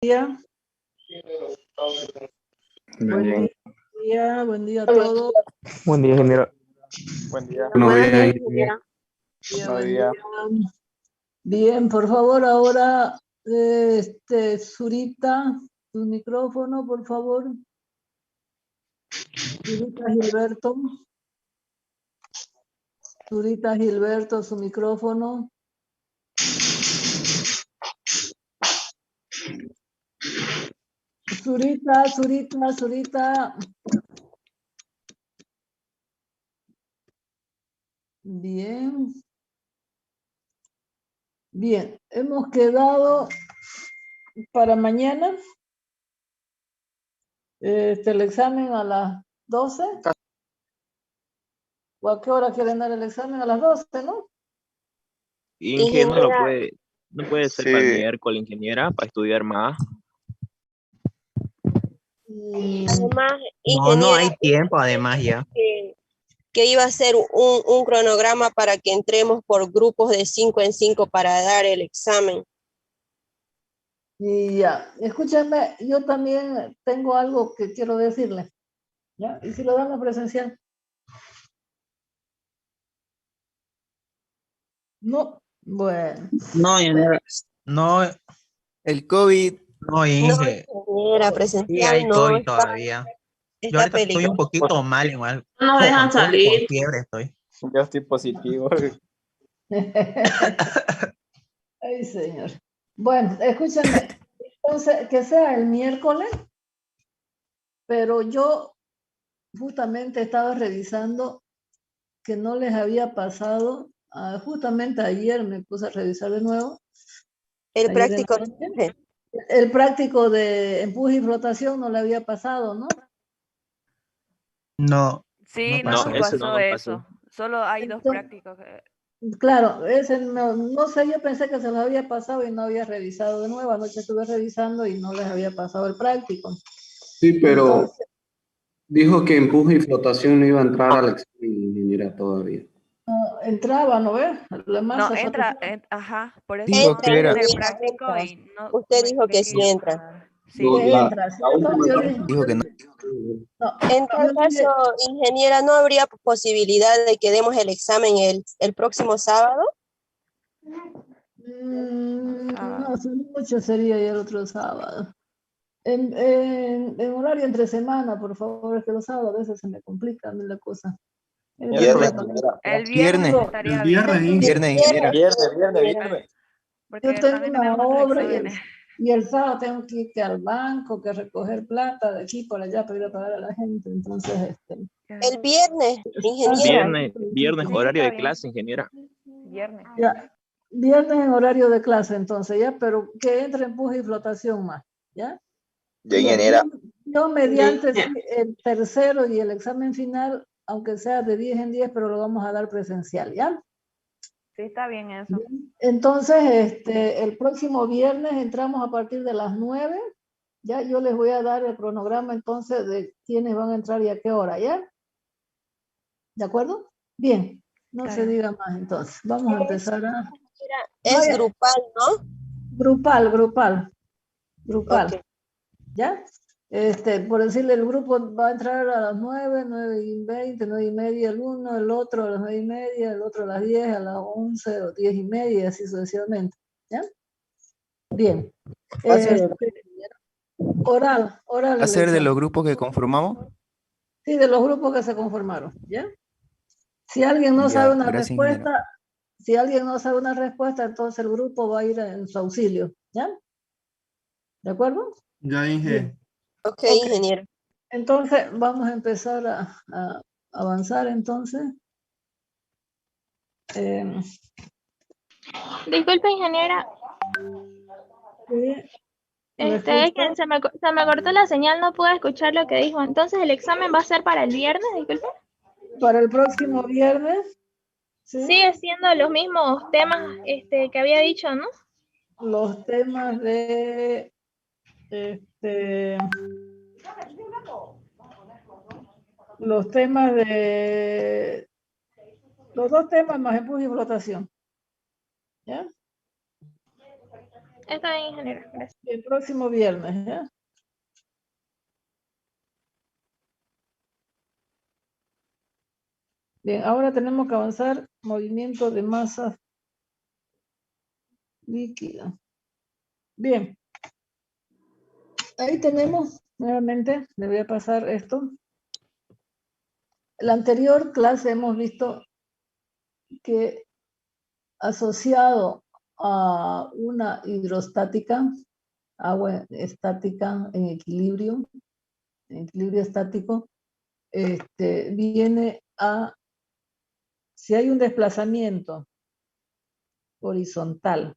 día. Buen día a todos. Buen día, ingeniero. Buen día. Buen día. Bien, por favor, ahora, Zurita, tu micrófono, por favor. Zurita Gilberto. Zurita Gilberto, su micrófono. Zurita. Bien. Bien, hemos quedado para mañana el examen a las 12. ¿O a qué hora quieren dar el examen? A las 12, ¿no? Ingeniero, no puede ser Sí. para el miércoles, ingeniera, para estudiar más. Además, No hay tiempo, además ya. Que iba a ser un cronograma para que entremos por grupos de 5 en 5 para dar el examen. Y ya, escúchame, yo también tengo algo que quiero decirle. ¿Ya? ¿Y si lo damos presencial? No, bueno. No, ingeniero. No, El COVID. no, Inge. No, era Sí, presencial, hay no, COVID todavía. Yo está ahorita estoy un peligroso. poquito mal, igual. No dejan Con salir. fiebre estoy. Yo estoy positivo. Ay, señor. Bueno, escúchame, entonces, que sea el miércoles, pero yo justamente estaba revisando que no les había pasado, justamente ayer me puse a revisar de nuevo. El Ayer en práctico. la noche. El práctico de empuje y flotación no le había pasado, ¿no? No. Sí, No no pasó. nos ese pasó no eso. pasó. Solo hay dos Entonces, prácticos. claro, ese no sé, yo pensé que se los había pasado y no había revisado de nuevo. Anoche estuve revisando y no les había pasado el práctico. Sí, pero Entonces, dijo que empuje y flotación no iba a entrar al examen, ingeniera, todavía. entraba, ¿no ves? La No, masa entra, satisfecha. ajá, por eso Dijo no que era. entra el Entra, práctico entra. y no Usted dijo me que sí quiso entra. dar. Sí. No, Que entra, la ¿cierto? última Yo vez dije, Dijo que no. no, En tal yo dije, caso, ingeniera, ¿no habría posibilidad de que demos el examen el próximo sábado? Sábado. no, hace mucho sería ya el otro sábado. En horario entre semana, por favor, es que los sábados a veces se me complica a mí la cosa. Miércoles, El viernes Viernes. estaría bien. Viernes, ingeniera. viernes. Porque Yo tengo también una tenemos otros obra exámenes. y el sábado tengo que ir al banco, que recoger plata de aquí por allá para ir a pagar a la gente. Entonces, El viernes, ingeniera. Viernes, Sí, horario está de bien. clase, ingeniera. Viernes. ya, viernes en horario de clase, entonces, ya, pero que entre empuje y flotación más, ¿ya? Ya, Bien, ingeniera. yo mediante sí, el tercero y el examen final, aunque sea de 10 en 10, pero lo vamos a dar presencial, ¿ya? Sí, está bien eso. Bien. Entonces, el próximo viernes entramos a partir de las 9. Ya yo les voy a dar el cronograma entonces de quiénes van a entrar y a qué hora, ¿ya? ¿De acuerdo? Bien, no Está se bien. diga más entonces. Vamos a empezar a... Es Vaya, grupal, ¿no? grupal, Ok. ¿ya? Por decirle, el grupo va a entrar a las 9, 9:20, 9:30 el uno, el otro a las 9:30, el otro a las 10, a las 11 o 10:30, y así sucesivamente, ¿ya? Bien. Oral ¿Va a el ser de los examen. grupos que conformamos? Sí, de los grupos que se conformaron, ¿ya? Si alguien no sabe Ya, una gracias, ingeniera. respuesta, si alguien no sabe una respuesta, entonces el grupo va a ir en su auxilio, ¿ya? ¿De acuerdo? Ya, Inge. Bien. Ok, Ok. ingeniero. Entonces, vamos a empezar a avanzar, entonces. Disculpe, ingeniera. Sí, ¿me Es que escucha? se me cortó la señal, no pude escuchar lo que dijo. Entonces, ¿el examen va a ser para el viernes? Disculpe. Para el próximo viernes, ¿sí? Sigue siendo los mismos temas que había dicho, ¿no? Los temas de, los temas de, los dos temas más empuje y flotación, ¿ya? Está bien, ingeniero. Gracias. El próximo viernes, ¿ya? Bien, ahora tenemos que avanzar movimiento de masa líquida. Bien. Ahí tenemos, nuevamente, le voy a pasar esto. La anterior clase hemos visto que asociado a una hidrostática, agua estática en equilibrio estático, viene a, si hay un desplazamiento horizontal,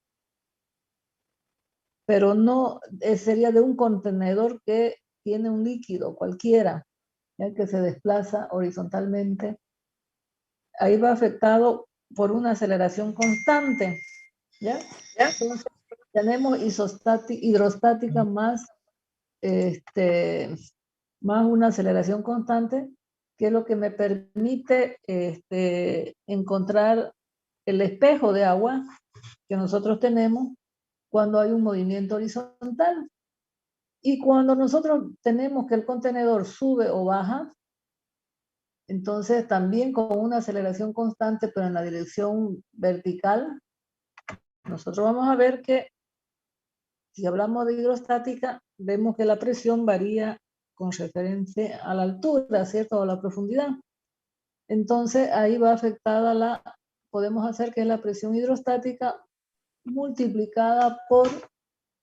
pero no sería de un contenedor que tiene un líquido cualquiera, ya que se desplaza horizontalmente, ahí va afectado por una aceleración constante, ¿ya? Entonces, tenemos hidrostática más, más una aceleración constante, que es lo que me permite encontrar el espejo de agua que nosotros tenemos cuando hay un movimiento horizontal. Y cuando nosotros tenemos que el contenedor sube o baja, entonces también con una aceleración constante, pero en la dirección vertical, nosotros vamos a ver que si hablamos de hidrostática, vemos que la presión varía con referencia a la altura, ¿cierto? O a la profundidad. Entonces ahí va afectada podemos hacer que es la presión hidrostática multiplicada por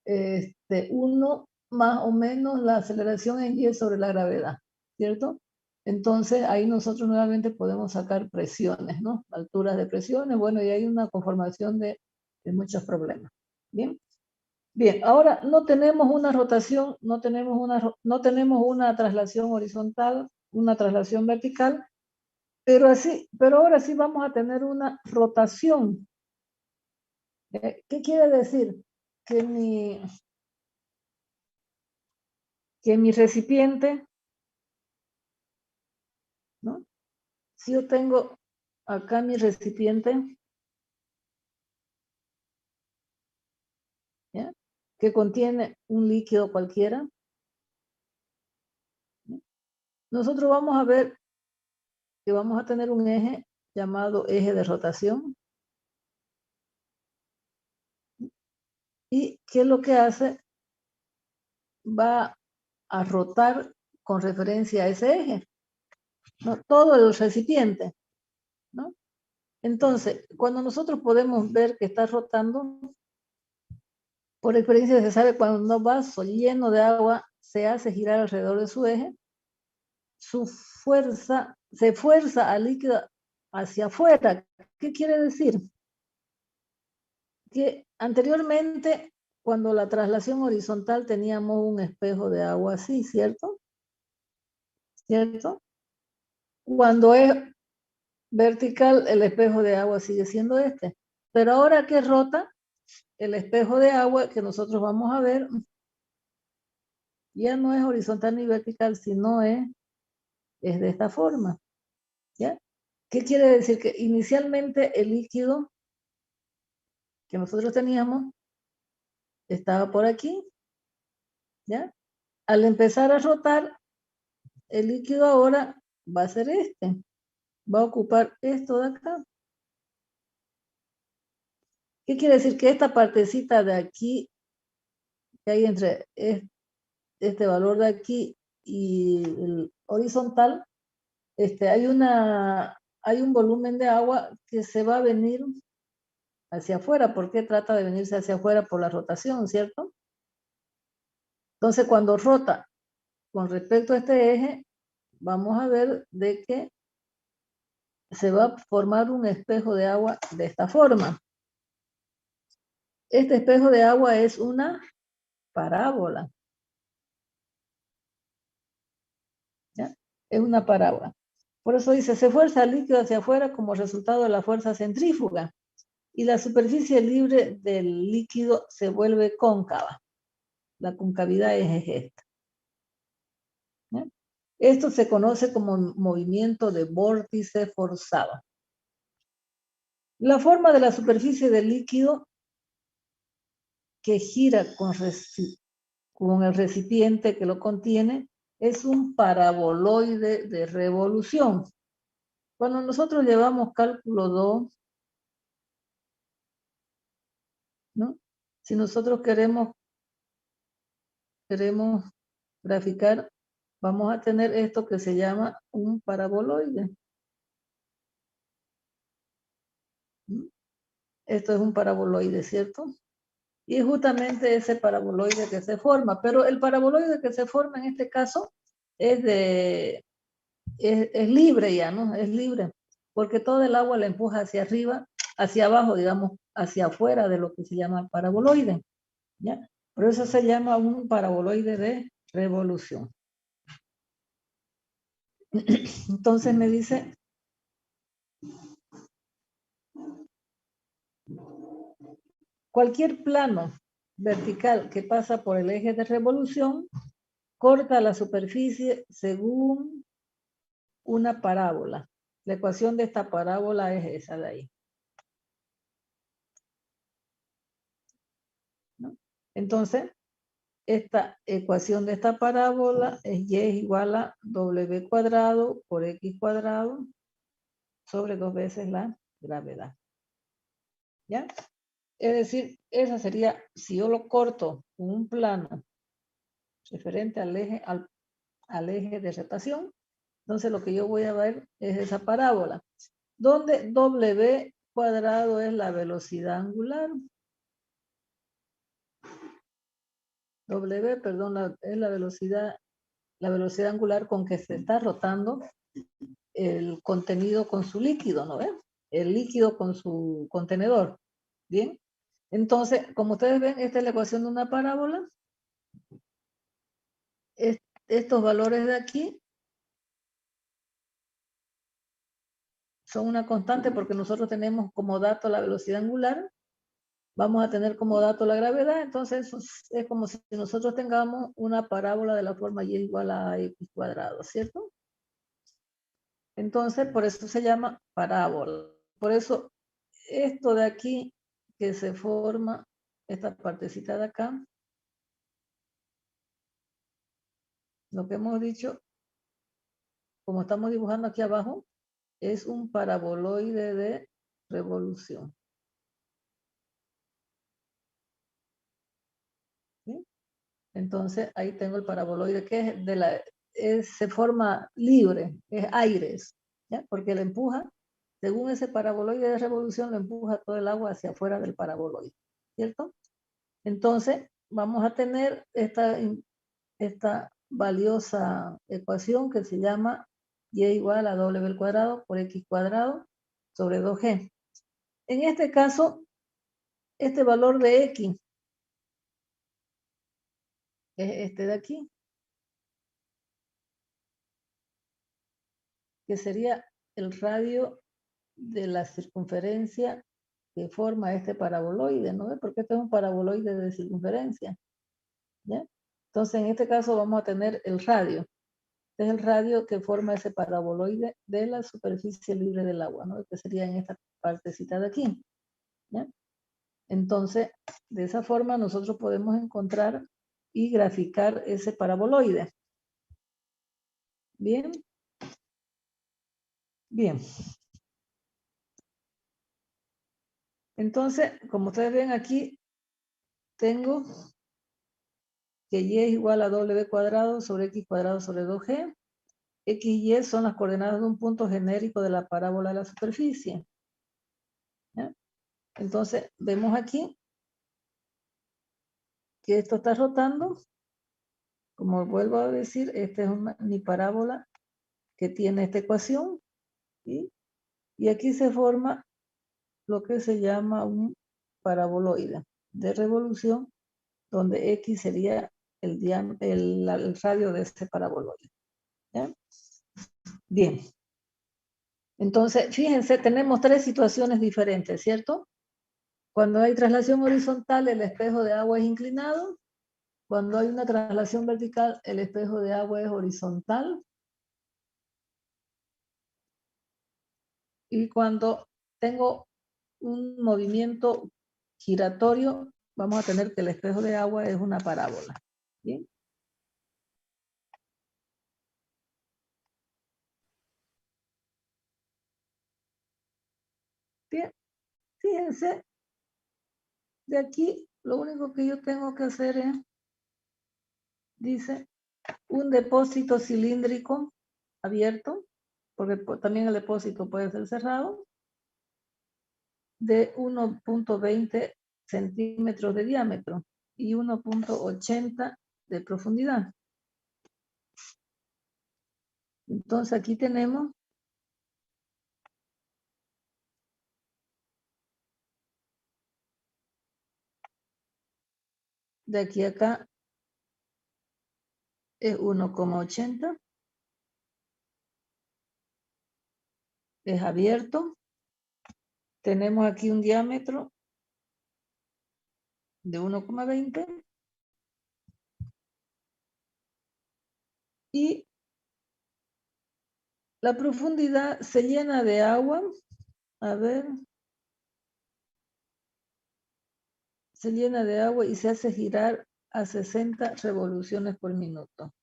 1 más o menos la aceleración en Y sobre la gravedad, ¿cierto? Entonces ahí nosotros nuevamente podemos sacar presiones, ¿no? Alturas de presiones, bueno, y hay una conformación de muchos problemas. Bien. Bien, ahora no tenemos una rotación, no tenemos una traslación horizontal, una traslación vertical, pero ahora sí vamos a tener una rotación. ¿Qué quiere decir? Que mi recipiente, ¿no? Si yo tengo acá mi recipiente, ¿ya? Que contiene un líquido cualquiera, ¿no? Nosotros vamos a ver que vamos a tener un eje llamado eje de rotación. ¿Y qué es lo que hace? Va a rotar con referencia a ese eje, ¿no? Todo el recipiente, ¿no? Entonces, cuando nosotros podemos ver que está rotando, por experiencia se sabe cuando un vaso lleno de agua se hace girar alrededor de su eje, se fuerza al líquido hacia afuera. ¿Qué quiere decir? Que anteriormente, cuando la traslación horizontal teníamos un espejo de agua así, ¿cierto? ¿Cierto? Cuando es vertical, el espejo de agua sigue siendo este. Pero ahora que rota, el espejo de agua que nosotros vamos a ver, ya no es horizontal ni vertical, sino es de esta forma. ¿Ya? ¿Qué quiere decir? Que inicialmente el líquido que nosotros teníamos estaba por aquí, ¿ya? Al empezar a rotar, el líquido ahora va a ser va a ocupar esto de acá. ¿Qué quiere decir? Que esta partecita de aquí, que hay entre este valor de aquí y el horizontal, hay un volumen de agua que se va a venir hacia afuera. ¿Por qué trata de venirse hacia afuera? Por la rotación, ¿cierto? Entonces, cuando rota con respecto a este eje, vamos a ver de que se va a formar un espejo de agua de esta forma. Este espejo de agua es una parábola. ¿Ya? Es una parábola. Por eso dice, se fuerza el líquido hacia afuera como resultado de la fuerza centrífuga y la superficie libre del líquido se vuelve cóncava. La concavidad es esta. ¿Ya? Esto se conoce como movimiento de vórtice forzado. La forma de la superficie del líquido que gira con el recipiente que lo contiene es un paraboloide de revolución. Cuando nosotros llevamos cálculo 2, ¿no? Si nosotros queremos graficar, vamos a tener esto que se llama un paraboloide. Esto es un paraboloide, ¿cierto? Y es justamente ese paraboloide que se forma, pero el paraboloide que se forma en este caso es libre ya, ¿no? Es libre, porque todo el agua la empuja hacia arriba, hacia abajo, digamos, hacia afuera de lo que se llama paraboloide, ¿ya? Por eso se llama un paraboloide de revolución. Entonces me dice, cualquier plano vertical que pasa por el eje de revolución corta la superficie según una parábola. La ecuación de esta parábola es esa de ahí, ¿no? Entonces, esta ecuación de esta parábola es y es igual a w cuadrado por x cuadrado sobre 2 veces la gravedad. ¿Ya? Es decir, esa sería, si yo lo corto con un plano referente al eje de rotación, entonces lo que yo voy a ver es esa parábola, donde w cuadrado es la velocidad angular. Es la velocidad angular con que se está rotando el contenido con su líquido, ¿no ven? El líquido con su contenedor. Bien. Entonces, como ustedes ven, esta es la ecuación de una parábola. Estos valores de aquí son una constante porque nosotros tenemos como dato la velocidad angular, vamos a tener como dato la gravedad, entonces es como si nosotros tengamos una parábola de la forma y igual a x cuadrado, ¿cierto? Entonces, por eso se llama parábola. Por eso, esto de aquí que se forma, esta partecita de acá, lo que hemos dicho, como estamos dibujando aquí abajo, es un paraboloide de revolución. ¿Sí? Entonces, ahí tengo el paraboloide que se forma libre, es aires, ¿ya? Porque le empuja, según ese paraboloide de revolución, le empuja todo el agua hacia afuera del paraboloide, ¿cierto? Entonces, vamos a tener esta valiosa ecuación que se llama y igual a w al cuadrado por x cuadrado sobre 2g. En este caso, este valor de x es este de aquí, que sería el radio de la circunferencia que forma este paraboloide, ¿no? Porque este es un paraboloide de circunferencia, ¿ya? Entonces, en este caso vamos a tener el radio. Este es el radio que forma ese paraboloide de la superficie libre del agua, ¿no? Que sería en esta partecita de aquí, ¿ya? Entonces, de esa forma nosotros podemos encontrar y graficar ese paraboloide. ¿Bien? Bien. Entonces, como ustedes ven aquí, tengo que y es igual a w cuadrado sobre x cuadrado sobre 2g. X y y son las coordenadas de un punto genérico de la parábola de la superficie. ¿Ya? Entonces, vemos aquí que esto está rotando. Como vuelvo a decir, esta es mi parábola que tiene esta ecuación. ¿Sí? Y aquí se forma lo que se llama un paraboloide de revolución, donde X sería el radio de este paraboloide. ¿Ya? Bien. Entonces, fíjense, tenemos tres situaciones diferentes, ¿cierto? Cuando hay traslación horizontal, el espejo de agua es inclinado. Cuando hay una traslación vertical, el espejo de agua es horizontal. Y cuando tengo un movimiento giratorio, vamos a tener que el espejo de agua es una parábola. ¿Bien? Bien, fíjense, de aquí lo único que yo tengo que hacer es, dice, un depósito cilíndrico abierto, porque también el depósito puede ser cerrado, de 1.20 centímetros de diámetro y 1.80 de profundidad. Entonces aquí tenemos de aquí a acá es 1.80, es abierto. Tenemos aquí un diámetro de 1.20 y la profundidad se llena de agua. A ver, se llena de agua y se hace girar a 60 revoluciones por minuto.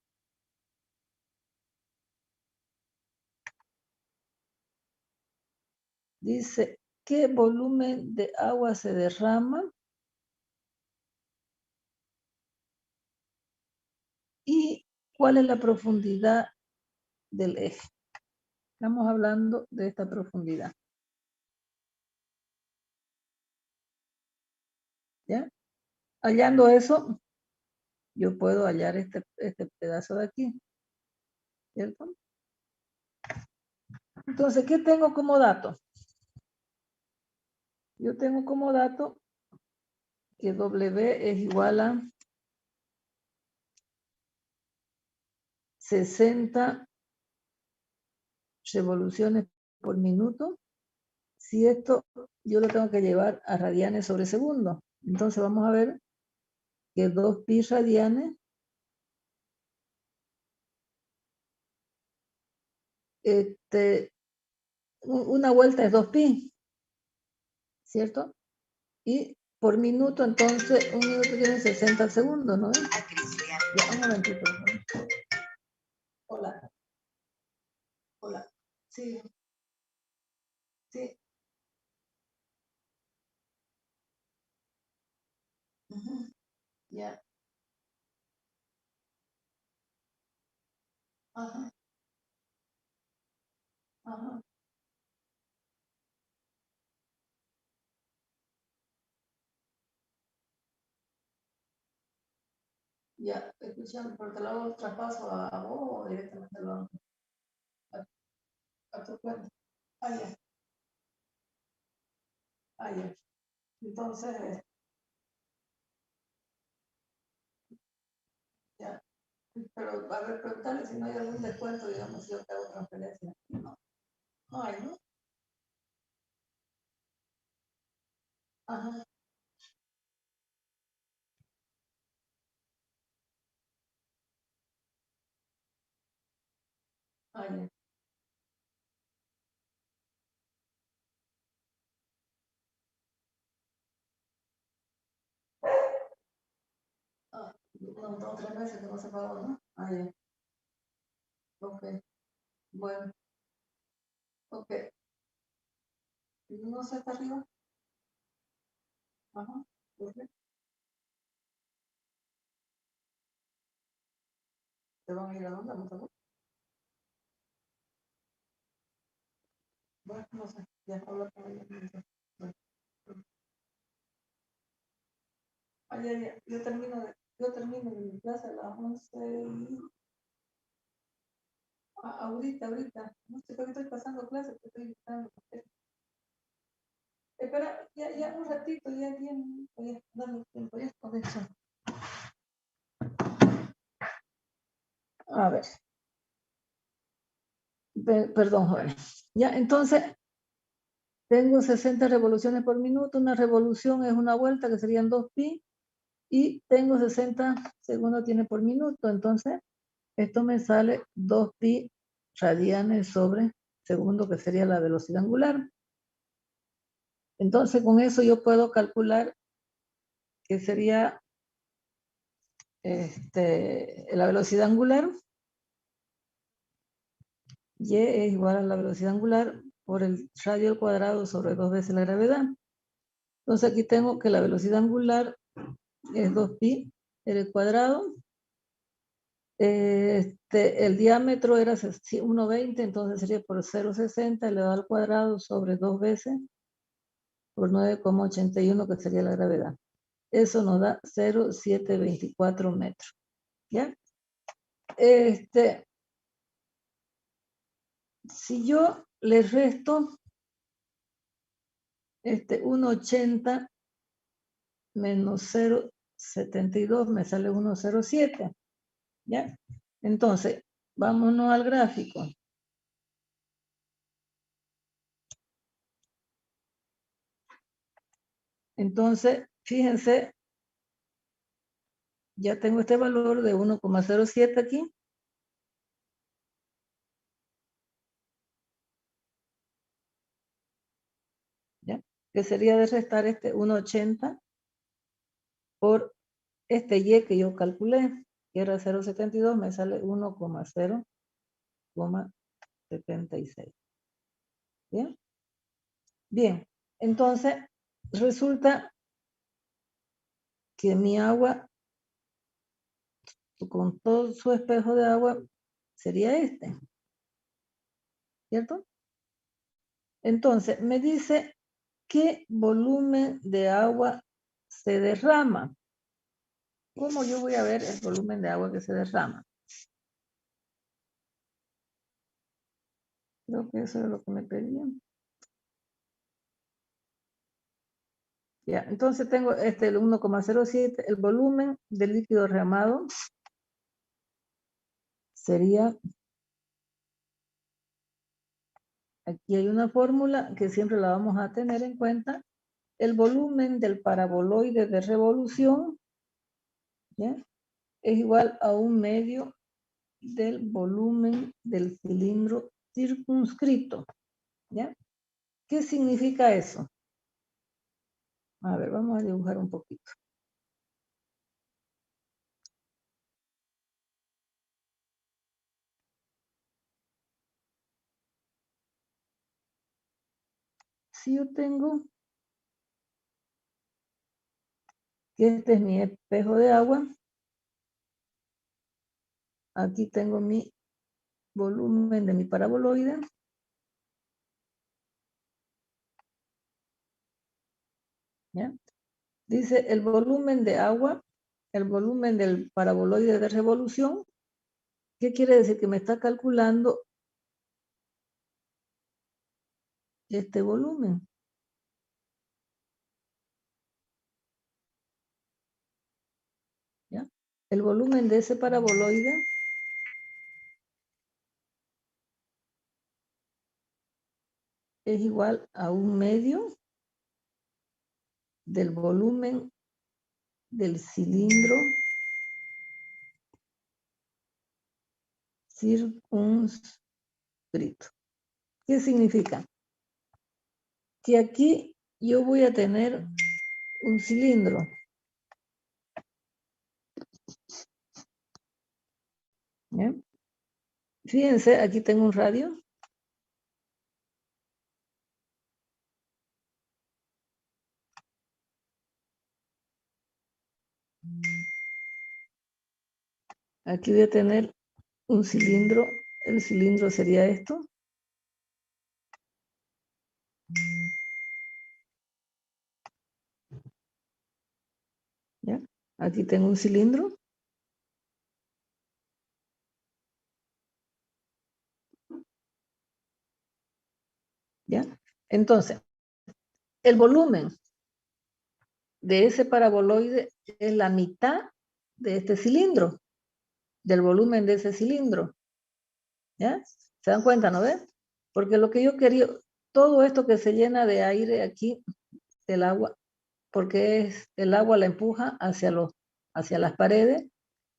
Dice, ¿qué volumen de agua se derrama? ¿Y cuál es la profundidad del eje? Estamos hablando de esta profundidad. ¿Ya? Hallando eso, yo puedo hallar este pedazo de aquí. ¿Cierto? Entonces, ¿qué tengo como dato? Yo tengo como dato que W es igual a 60 revoluciones por minuto. Si esto yo lo tengo que llevar a radianes sobre segundo. Entonces vamos a ver que 2pi radianes una vuelta es 2pi, ¿cierto? Y por minuto, entonces, un minuto tiene 60 segundos, ¿no? Ya, un momentito. ¿No? Hola. Hola. Sí. Sí. Uh-huh. Ya. Ajá. Ajá. Ya, escuchame, porque lo hago el traspaso a vos o directamente lo hago a tu cuenta. Ah, ya. Ah, ya. Entonces, ya. Pero a ver, preguntarle si no hay algún descuento, digamos, si yo te hago transferencia. No. No hay, ¿no? Ajá. Ah, ya. Ah, no, 2 o 3 meses que no se pagó, ¿no? Ah, ya. Ok. Bueno. Ok. No sé, está arriba. Ajá. Ok. ¿Te van a ir a dónde? ¿No sabes? Bueno, no sé. Ya hablo con ella. Bueno. Ah, ya, ya. Yo termino mi clase a las 11 y... ahorita. No sé por qué estoy pasando clases, porque estoy dictando. Espera, ya un ratito, ya bien. Voy a darle tiempo, ya con eso. A ver. Perdón, joven. Ya, entonces, tengo 60 revoluciones por minuto. Una revolución es una vuelta, que serían 2pi. Y tengo 60 segundos tiene por minuto. Entonces, esto me sale 2pi radianes sobre segundo, que sería la velocidad angular. Entonces, con eso yo puedo calcular que sería la velocidad angular. Y es igual a la velocidad angular por el radio al cuadrado sobre 2 veces la gravedad. Entonces aquí tengo que la velocidad angular es 2pi al cuadrado. El diámetro era 1,20, entonces sería por 0,60 elevado al cuadrado sobre 2 veces por 9,81, que sería la gravedad. Eso nos da 0,724 metros. ¿Ya? Si yo le resto 1,80 menos 0,72 me sale 1,07. ¿Ya? Entonces, vámonos al gráfico. Entonces, fíjense, ya tengo este valor de 1,07 aquí. ¿Ya? Que sería de restar 1,80 por este Y que yo calculé, que era 0,72, me sale 1,0,76. ¿Bien? Bien, entonces resulta que mi agua, con todo su espejo de agua, sería ¿cierto? Entonces, me dice qué volumen de agua se derrama. ¿Cómo yo voy a ver el volumen de agua que se derrama? Creo que eso es lo que me pedían. Ya, entonces tengo el 1,07, el volumen del líquido derramado sería, aquí hay una fórmula que siempre la vamos a tener en cuenta, el volumen del paraboloide de revolución, ¿ya? Es igual a 1/2 del volumen del cilindro circunscrito, ¿ya? ¿Qué significa eso? A ver, vamos a dibujar un poquito. Si yo tengo que este es mi espejo de agua, aquí tengo mi volumen de mi paraboloide. ¿Ya? Dice el volumen de agua, el volumen del paraboloide de revolución. ¿Qué quiere decir? Que me está calculando este volumen. ¿Ya? El volumen de ese paraboloide es igual a 1/2 del volumen del cilindro circunscrito. ¿Qué significa? Que aquí yo voy a tener un cilindro. ¿Ya? Fíjense, aquí tengo un radio. Aquí voy a tener un cilindro. El cilindro sería esto. ¿Ya? Aquí tengo un cilindro. ¿Ya? Entonces, el volumen de ese paraboloide es la mitad de este cilindro, del volumen de ese cilindro. ¿Ya? ¿Se dan cuenta, no ven? Porque lo que yo quería, todo esto que se llena de aire aquí, del agua, porque el agua la empuja hacia las paredes,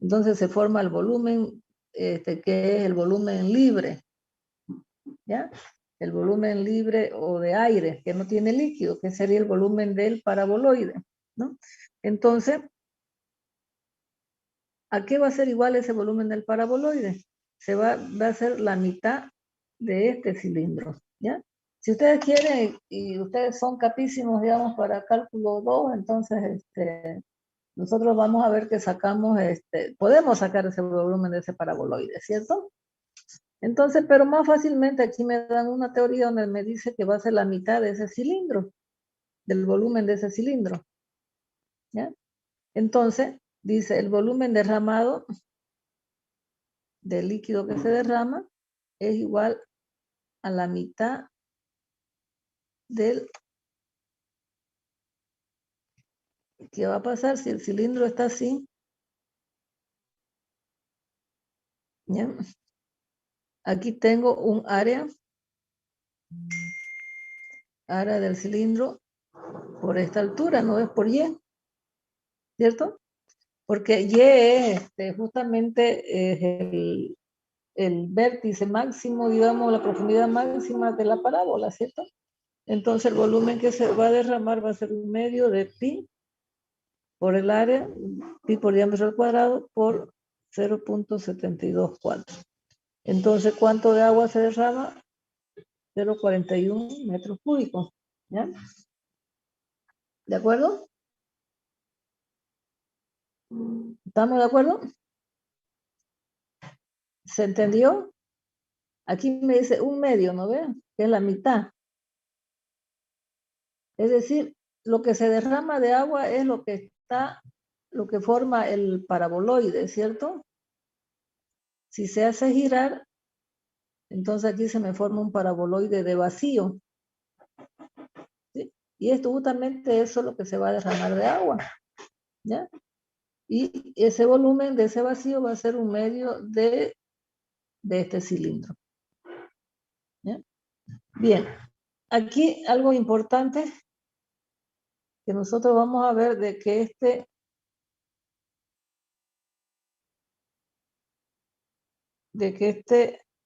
entonces se forma el volumen, que es el volumen libre, ¿ya? El volumen libre o de aire, que no tiene líquido, que sería el volumen del paraboloide, ¿no? Entonces, ¿a qué va a ser igual ese volumen del paraboloide? Va a ser la mitad de este cilindro, ¿ya? Si ustedes quieren y ustedes son capísimos, digamos, para cálculo 2, entonces nosotros vamos a ver que sacamos, podemos sacar ese volumen de ese paraboloide, ¿cierto? Entonces, pero más fácilmente aquí me dan una teoría donde me dice que va a ser la mitad de ese cilindro, del volumen de ese cilindro, ¿ya? Entonces, dice el volumen derramado del líquido que se derrama es igual a la mitad del... ¿Qué va a pasar si el cilindro está así? ¿Ya? Aquí tengo un área del cilindro por esta altura, no es por Y, ¿cierto? Porque Y es justamente es el vértice máximo, digamos, la profundidad máxima de la parábola, ¿cierto? Entonces el volumen que se va a derramar va a ser un medio de pi por el área, pi por diámetro al cuadrado, por 0.724. Entonces, ¿cuánto de agua se derrama? 0,41 metros cúbicos, ¿ya? ¿De acuerdo? ¿Estamos de acuerdo? ¿Se entendió? Aquí me dice un medio, ¿no ven? Que es la mitad. Es decir, lo que se derrama de agua es lo que forma el paraboloide, ¿cierto? Si se hace girar, entonces aquí se me forma un paraboloide de vacío, ¿sí? Y esto justamente eso es lo que se va a derramar de agua, ¿ya? Y ese volumen de ese vacío va a ser un medio de este cilindro, ¿ya? Bien, aquí algo importante que nosotros vamos a ver de que este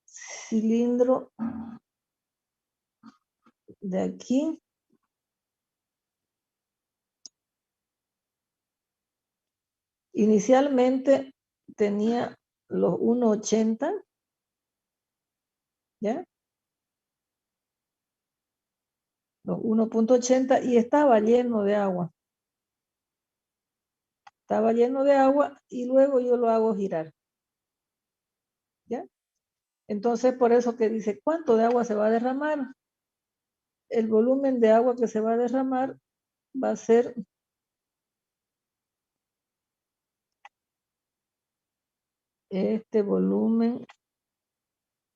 cilindro de aquí inicialmente tenía los 1,80, ¿ya? Los 1,80 y estaba lleno de agua. Estaba lleno de agua y luego yo lo hago girar, ¿ya? Entonces, por eso que dice, ¿cuánto de agua se va a derramar? El volumen de agua que se va a derramar va a ser este volumen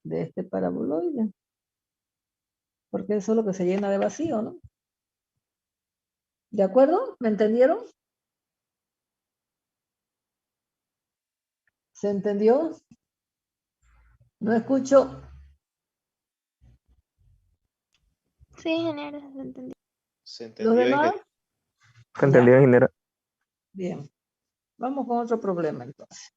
de este paraboloide, porque eso es lo que se llena de vacío, ¿no? ¿De acuerdo? ¿Me entendieron? ¿Se entendió? No escucho. Sí, ingeniero, se entendió. Se ¿Los entendió, demás? ¿Se entendió, Ya. ingeniero? Bien. Vamos con otro problema entonces.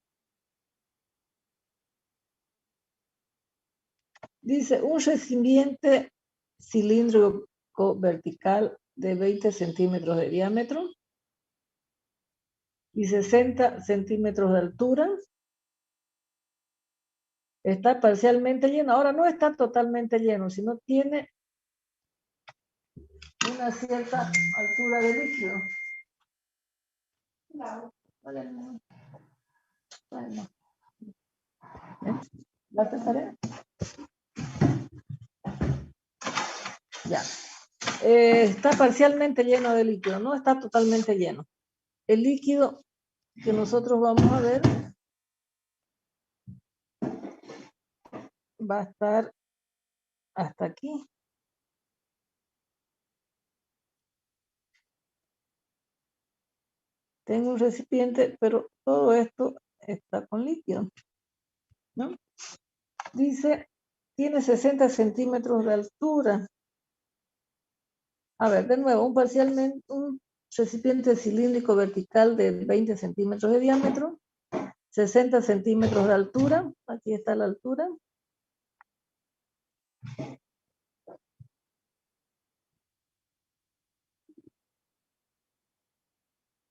Dice, un recipiente cilíndrico vertical de 20 centímetros de diámetro y 60 centímetros de altura. Está parcialmente lleno. Ahora no está totalmente lleno, sino tiene una cierta altura de líquido. ¿La tarea? Ya. Está parcialmente lleno de líquido, no está totalmente lleno. El líquido que nosotros vamos a ver va a estar hasta aquí. Tengo un recipiente, pero todo esto está con líquido, ¿no? Dice, tiene 60 centímetros de altura. A ver, de nuevo, un recipiente cilíndrico vertical de 20 centímetros de diámetro, 60 centímetros de altura, aquí está la altura.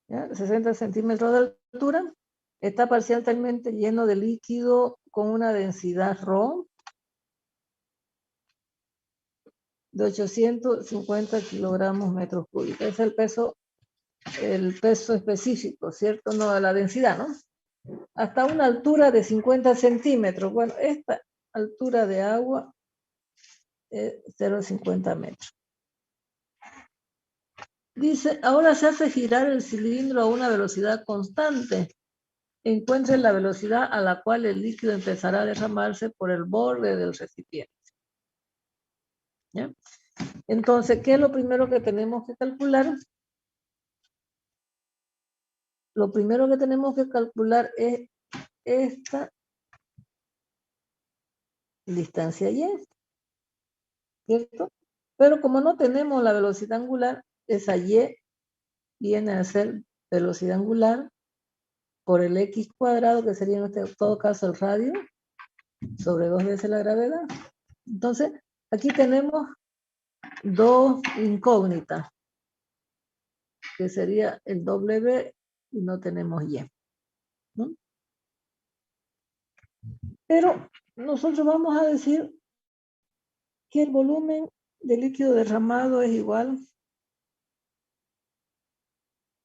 ¿ya? 60 centímetros de altura. Está parcialmente lleno de líquido con una densidad ρ de 850 kilogramos metros cúbicos. Es el peso específico, ¿cierto? No de la densidad, ¿no? Hasta una altura de 50 centímetros. Bueno, esta altura de agua es 0,50 metros. Dice, ahora se hace girar el cilindro a una velocidad constante. Encuentre la velocidad a la cual el líquido empezará a derramarse por el borde del recipiente. ¿Ya? Entonces, ¿qué es lo primero que tenemos que calcular? Lo primero que tenemos que calcular es esta distancia y, ¿cierto? Pero como no tenemos la velocidad angular, esa y viene a ser velocidad angular por el x cuadrado, que sería en todo caso el radio, sobre 2 veces la gravedad. Entonces, aquí tenemos dos incógnitas, que sería el W y no tenemos Y, ¿no? Pero nosotros vamos a decir que el volumen de líquido derramado es igual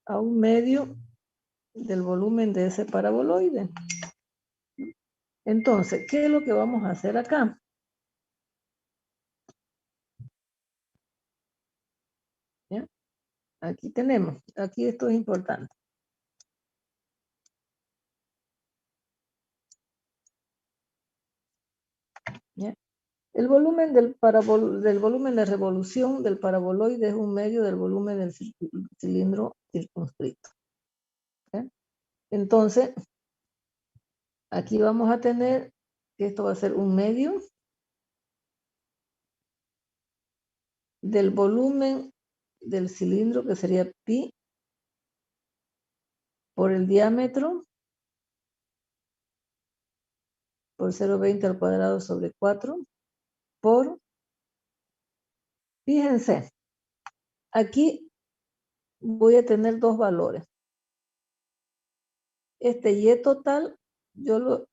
a 1/2 del volumen de ese paraboloide. Entonces, ¿qué es lo que vamos a hacer acá? ¿Ya? Aquí tenemos, aquí esto es importante. ¿Ya? El volumen del volumen de revolución del paraboloide es 1/2 del volumen del cilindro circunscrito. ¿Ya? Entonces, aquí vamos a tener que esto va a ser 1/2 del volumen del cilindro, que sería pi por el diámetro por 0,20 al cuadrado sobre 4 por, fíjense, aquí voy a tener dos valores. Este y total yo lo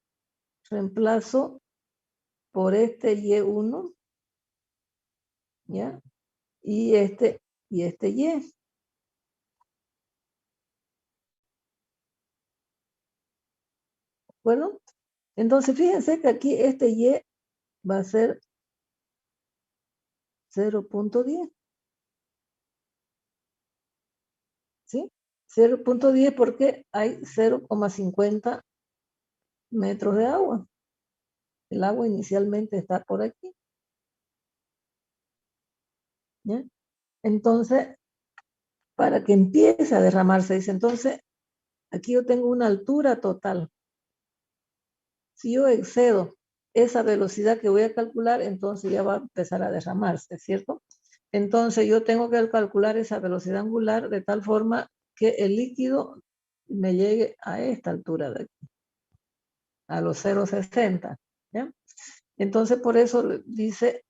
reemplazo por este y1, ¿ya? Y este y. Bueno, entonces fíjense que aquí este y va a ser 0,10. ¿Sí? 0,10 porque hay 0,50 metros de agua. El agua inicialmente está por aquí. ¿Ya? Entonces, para que empiece a derramarse, dice, entonces, aquí yo tengo una altura total. Si yo excedo esa velocidad que voy a calcular, entonces ya va a empezar a derramarse, ¿cierto? Entonces yo tengo que calcular esa velocidad angular de tal forma que el líquido me llegue a esta altura de aquí, a los 0,60, ¿ya? Entonces por eso dice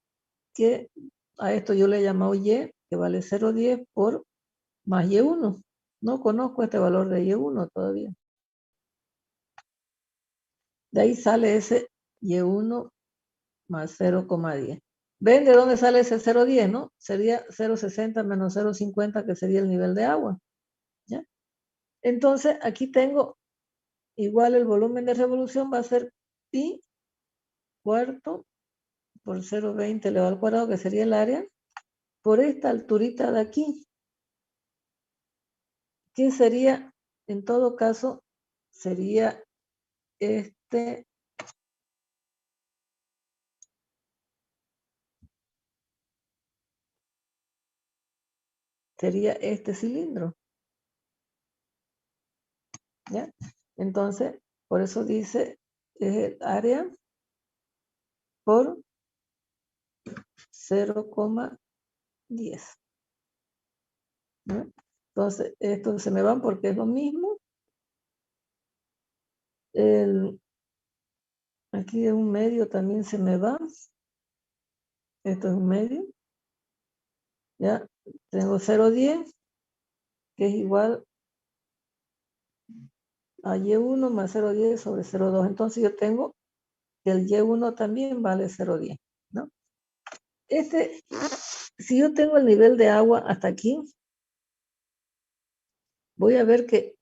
que a esto yo le he llamado y, que vale 0,10 por más y1. No conozco este valor de y1 todavía. De ahí sale ese y1 más 0,10. ¿Ven de dónde sale ese 0,10, no? Sería 0,60 menos 0,50, que sería el nivel de agua. ¿Ya? Entonces, aquí tengo igual el volumen de revolución va a ser pi cuarto por 0,20 elevado al cuadrado, que sería el área, por esta alturita de aquí, que sería, en todo caso, sería sería este cilindro. ¿Ya? Entonces, por eso dice, es el área por 0,10. ¿Ya? Entonces, esto se me van porque es lo mismo. Aquí es 1/2 también se me va. Esto es 1/2. Ya, tengo 0,10, que es igual a Y1 más 0,10 sobre 0,2. Entonces yo tengo que el Y1 también vale 0,10, ¿no? Si yo tengo el nivel de agua hasta aquí, voy a ver que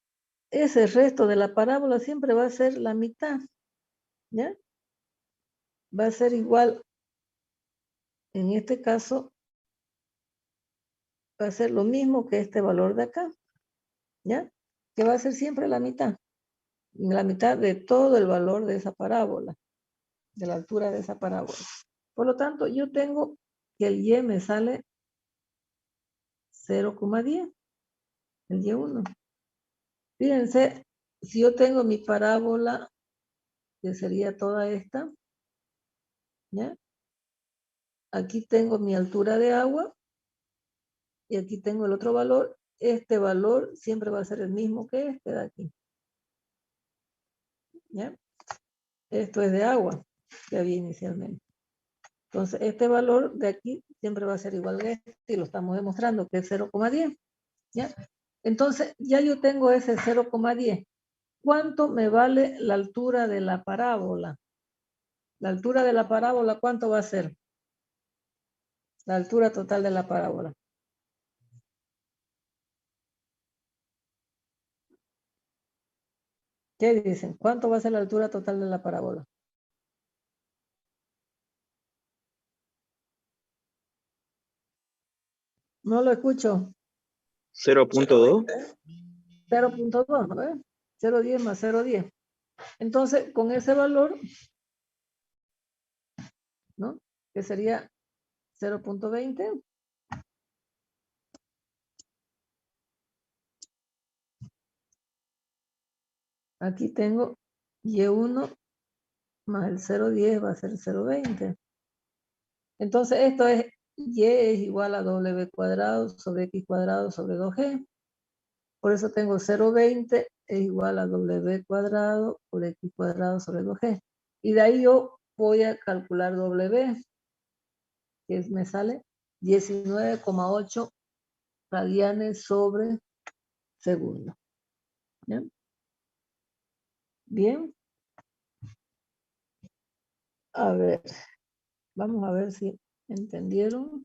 ese resto de la parábola siempre va a ser la mitad, ¿ya? Va a ser igual, en este caso, va a ser lo mismo que este valor de acá, ¿ya? Que va a ser siempre la mitad de todo el valor de esa parábola, de la altura de esa parábola. Por lo tanto, yo tengo que el Y me sale 0,10, el Y1. Fíjense, si yo tengo mi parábola, que sería toda esta, ¿ya? Aquí tengo mi altura de agua, y aquí tengo el otro valor. Este valor siempre va a ser el mismo que este de aquí, ¿ya? Esto es de agua, que había inicialmente. Entonces, este valor de aquí siempre va a ser igual a este, y lo estamos demostrando, que es 0,10, ¿ya? Entonces, ya yo tengo ese 0,10. ¿Cuánto me vale la altura de la parábola? La altura de la parábola, ¿cuánto va a ser? La altura total de la parábola. ¿Qué dicen? ¿Cuánto va a ser la altura total de la parábola? No lo escucho. 0.2. 0,2, ¿no? 0,10 más 0,10. Entonces, con ese valor, ¿no? Que sería 0,20. Aquí tengo Y1 más el 0,10 va a ser 0,20. Entonces, esto es Y es igual a W cuadrado sobre X cuadrado sobre 2G. Por eso tengo 0,20 es igual a W cuadrado por X cuadrado sobre 2G. Y de ahí yo voy a calcular W, que me sale 19,8 radianes sobre segundo. ¿Bien? Bien. A ver, vamos a ver si entendieron.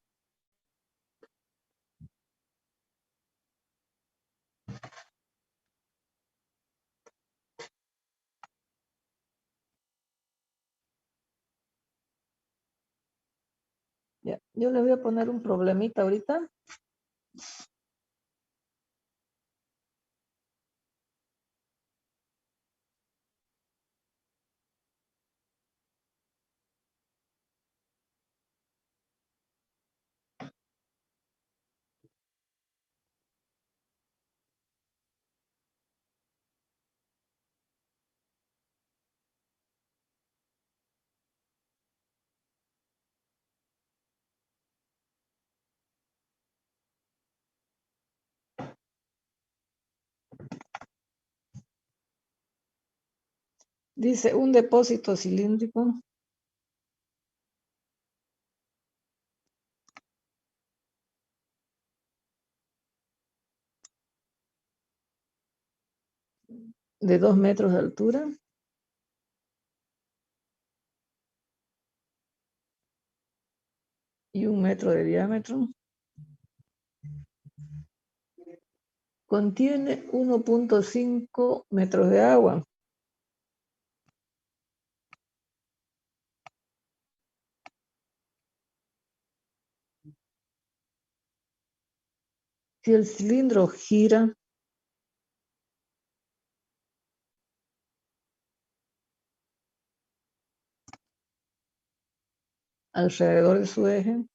Ya, yo les voy a poner un problemita ahorita. Dice un depósito cilíndrico de 2 metros de altura y 1 metro de diámetro. Contiene 1,5 metros de agua. Si el cilindro gira alrededor de su eje,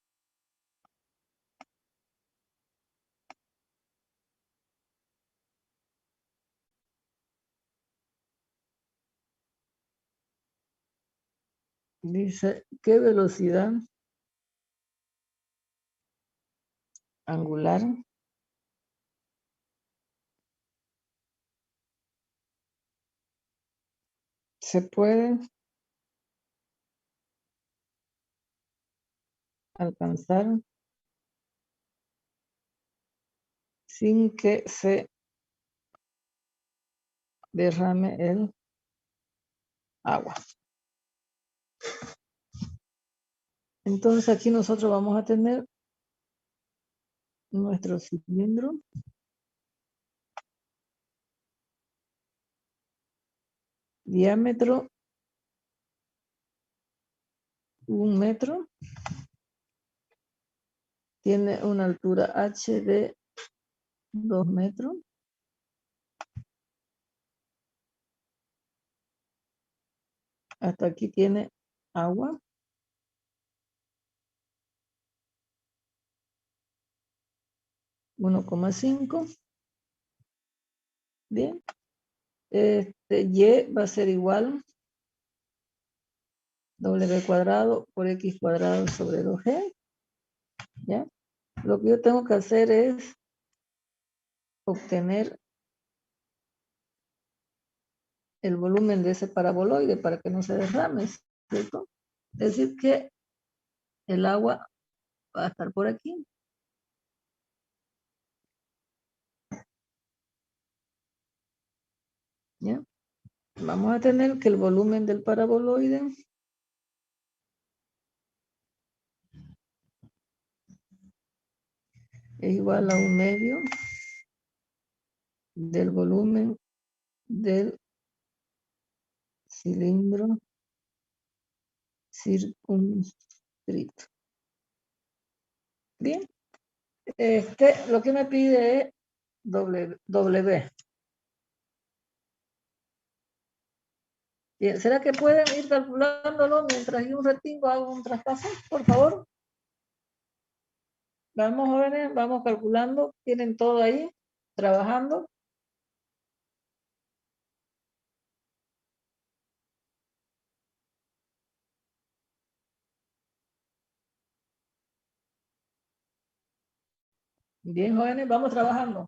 dice qué velocidad angular se puede alcanzar sin que se derrame el agua. Entonces aquí nosotros vamos a tener nuestro cilindro. Diámetro 1 metro. Tiene una altura H de 2 metros. Hasta aquí tiene agua. $1,5. Bien. Y va a ser igual W cuadrado por X cuadrado sobre 2G. ¿Ya? Lo que yo tengo que hacer es obtener el volumen de ese paraboloide para que no se derrame, ¿cierto? Es decir que el agua va a estar por aquí. ¿Ya? Vamos a tener que el volumen del paraboloide es igual a 1/2 del volumen del cilindro circunscrito. Bien, lo que me pide es W. Bien, ¿será que pueden ir calculándolo mientras yo un ratito hago un traspaso, por favor? Vamos, jóvenes, vamos calculando. Tienen todo ahí, trabajando. Bien, jóvenes, vamos trabajando.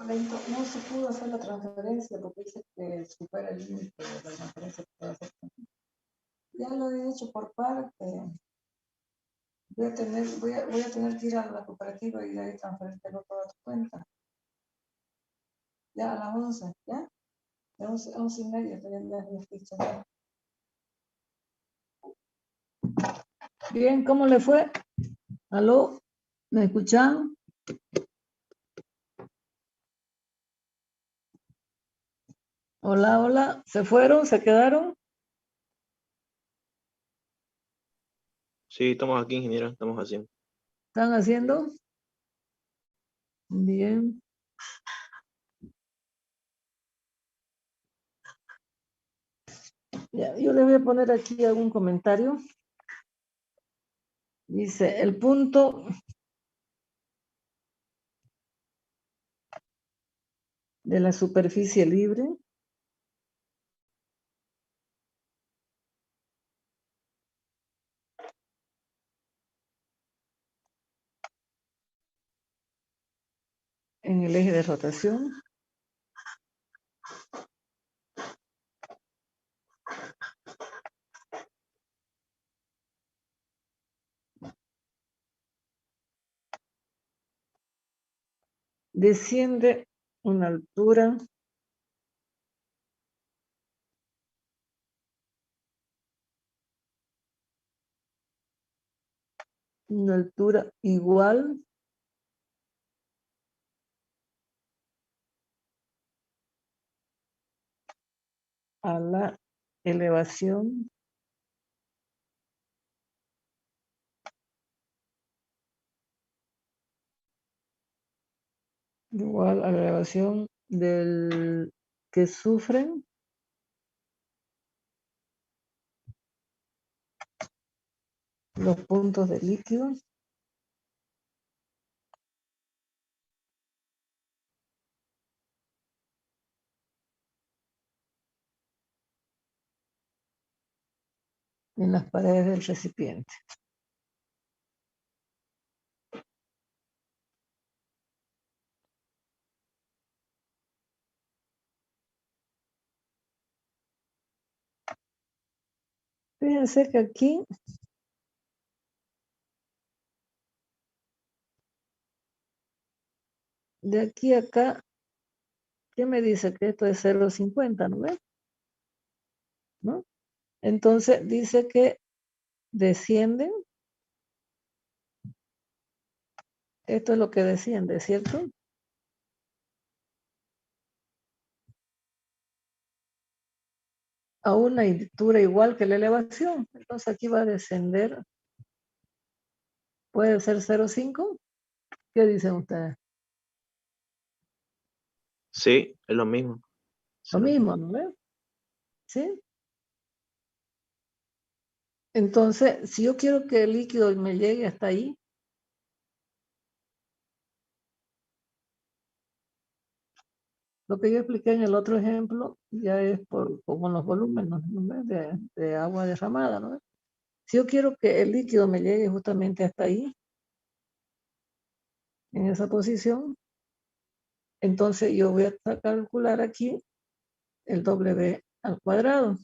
No se pudo hacer la transferencia porque dice que supera el límite de la transferencia que puede hacer. Ya lo he hecho por parte. Voy a tener que ir a la cooperativa y de ahí transferírtelo toda tu cuenta. Ya a las 11, ¿ya? 11:30, pero ya las fichas, ¿no? Bien, ¿cómo le fue? ¿Aló? ¿Me escuchan? Hola, hola. ¿Se fueron? ¿Se quedaron? Sí, estamos aquí, ingeniero, estamos haciendo. ¿Están haciendo? Bien. Ya, yo le voy a poner aquí algún comentario. Dice, el punto de la superficie libre en el eje de rotación desciende una altura igual a la elevación del que sufren los puntos de líquido en las paredes del recipiente. Fíjense que aquí de aquí a acá, ¿qué me dice? Que esto es 0,50, ¿no ves? ¿No? Entonces dice que descienden. Esto es lo que desciende, ¿cierto? A una altura igual que la elevación. Entonces aquí va a descender. ¿Puede ser 0,5? ¿Qué dicen ustedes? Sí, es lo mismo. Lo mismo, ¿no ves? ¿Sí? Entonces, si yo quiero que el líquido me llegue hasta ahí, lo que yo expliqué en el otro ejemplo ya es como los volúmenes, ¿no ves? De agua derramada, ¿no ves? Si yo quiero que el líquido me llegue justamente hasta ahí, en esa posición, entonces yo voy a calcular aquí el W al cuadrado.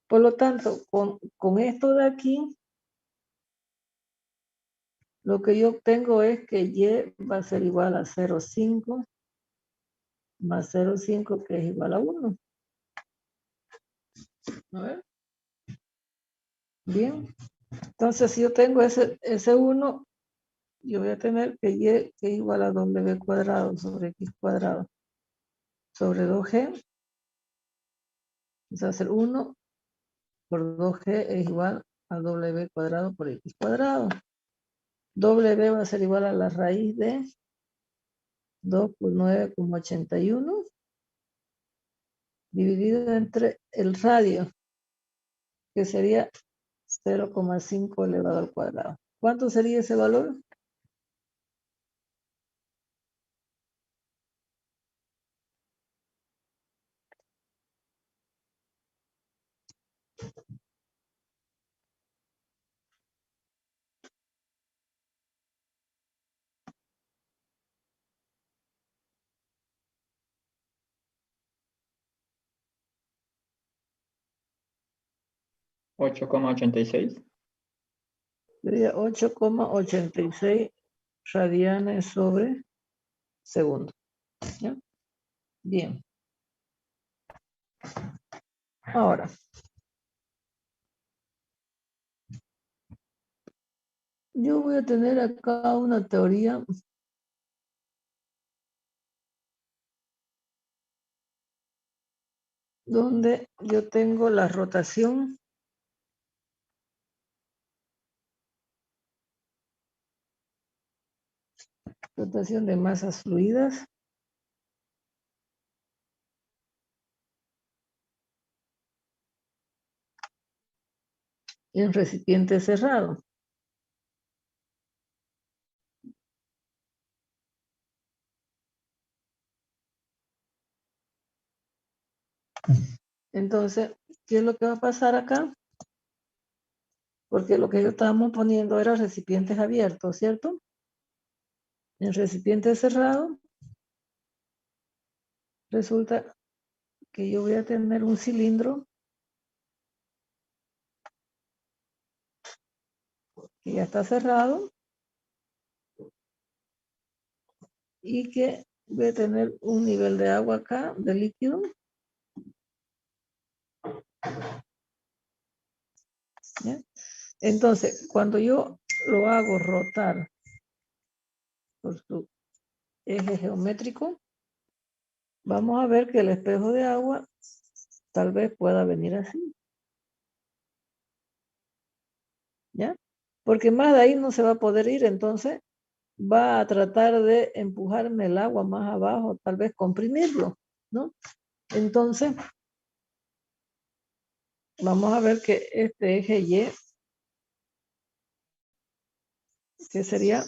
Por lo tanto, con esto de aquí, lo que yo obtengo es que Y va a ser igual a 0,5 más 0,5, que es igual a 1. ¿No ves? Bien. Entonces, si yo tengo ese 1, yo voy a tener que Y, que es igual a W cuadrado sobre X cuadrado sobre 2G. Entonces va a ser 1 por 2G es igual a W cuadrado por X cuadrado. W va a ser igual a la raíz de 2 por 9,81 dividido entre el radio, que sería 0,5 elevado al cuadrado. ¿Cuánto sería ese valor? ¿8,86? Sería 8,86 radianes sobre segundo. ¿Ya? Bien. Ahora, yo voy a tener acá una teoría donde yo tengo la rotación de masas fluidas en recipiente cerrado. Entonces, ¿qué es lo que va a pasar acá? Porque lo que yo estábamos poniendo era recipientes abiertos, ¿cierto? En recipiente cerrado, resulta que yo voy a tener un cilindro que ya está cerrado y que voy a tener un nivel de agua acá, de líquido. ¿Ya? Entonces, cuando yo lo hago rotar por su eje geométrico, vamos a ver que el espejo de agua tal vez pueda venir así. ¿Ya? Porque más de ahí no se va a poder ir, entonces va a tratar de empujarme el agua más abajo, tal vez comprimirlo, ¿no? Entonces, vamos a ver que este eje Y, que sería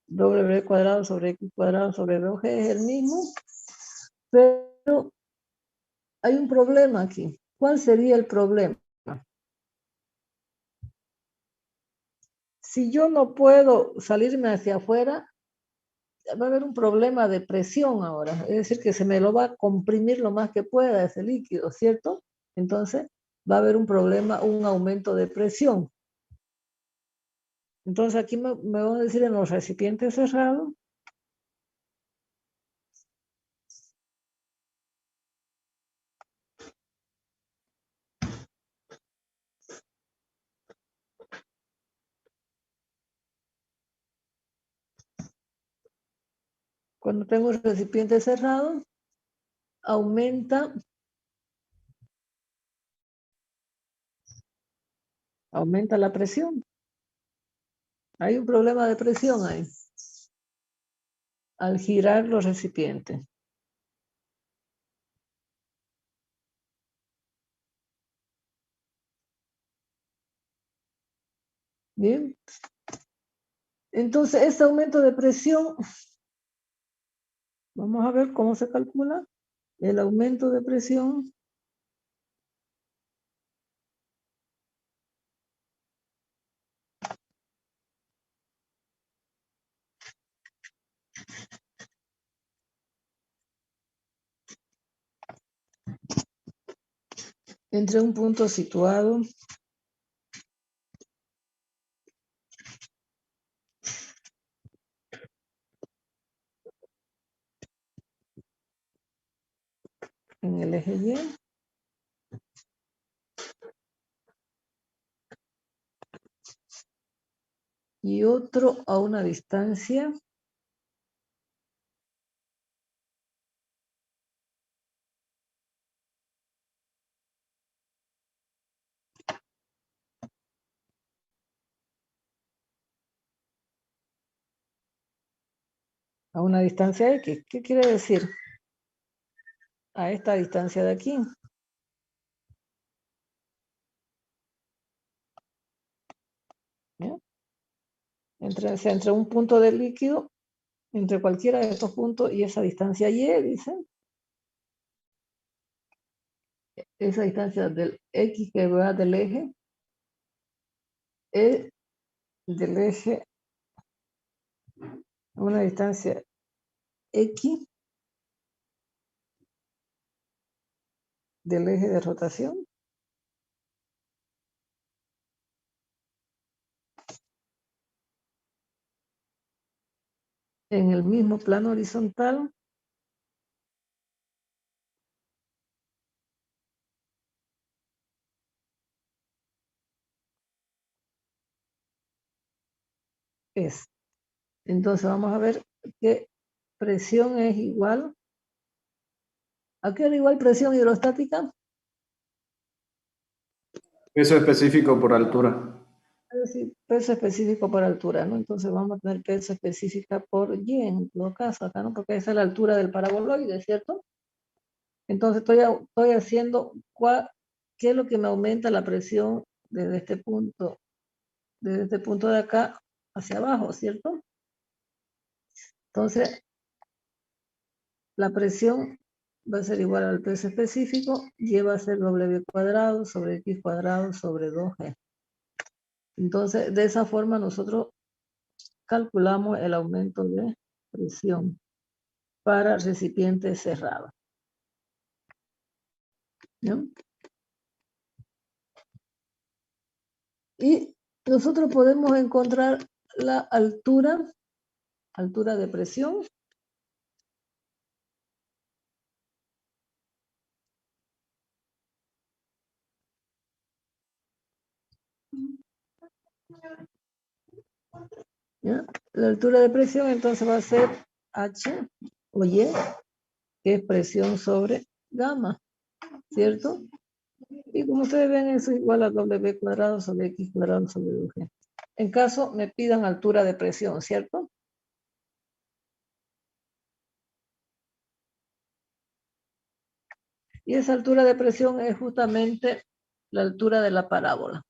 W cuadrado sobre X cuadrado sobre 2G, es el mismo, pero hay un problema aquí. ¿Cuál sería el problema? Si yo no puedo salirme hacia afuera, va a haber un problema de presión ahora. Es decir, que se me lo va a comprimir lo más que pueda ese líquido, ¿cierto? Entonces, va a haber un problema, un aumento de presión. Entonces, aquí me van a decir en los recipientes cerrados, cuando tengo el recipiente cerrado, aumenta la presión. Hay un problema de presión ahí, al girar los recipientes. Bien. Entonces, este aumento de presión, vamos a ver cómo se calcula. El aumento de presión entre un punto situado en el eje Y otro a una distancia X. ¿Qué quiere decir? A esta distancia de aquí. ¿Ya? Entre un punto del líquido, entre cualquiera de estos puntos y esa distancia Y, dice. Esa distancia del X que va del eje, es del eje a una distancia X del eje de rotación. En el mismo plano horizontal es. Entonces vamos a ver qué presión es igual. ¿A qué era igual presión hidrostática? Peso específico por altura. Es decir, peso específico por altura, ¿no? Entonces vamos a tener peso específica por Y en todo caso acá, ¿no? Porque esa es la altura del paraboloide, ¿cierto? Entonces estoy haciendo qué es lo que me aumenta la presión desde este punto de acá hacia abajo, ¿cierto? Entonces, la presión va a ser igual al peso específico, y va a ser W cuadrado sobre X cuadrado sobre 2G. Entonces, de esa forma nosotros calculamos el aumento de presión para recipientes cerrados. ¿No? Y nosotros podemos encontrar la altura de presión. ¿Ya? La altura de presión entonces va a ser H o Y, que es presión sobre gamma, ¿cierto? Y como ustedes ven, eso es igual a W cuadrado sobre X cuadrado sobre 2G. En caso me pidan altura de presión, ¿cierto? Y esa altura de presión es justamente la altura de la parábola.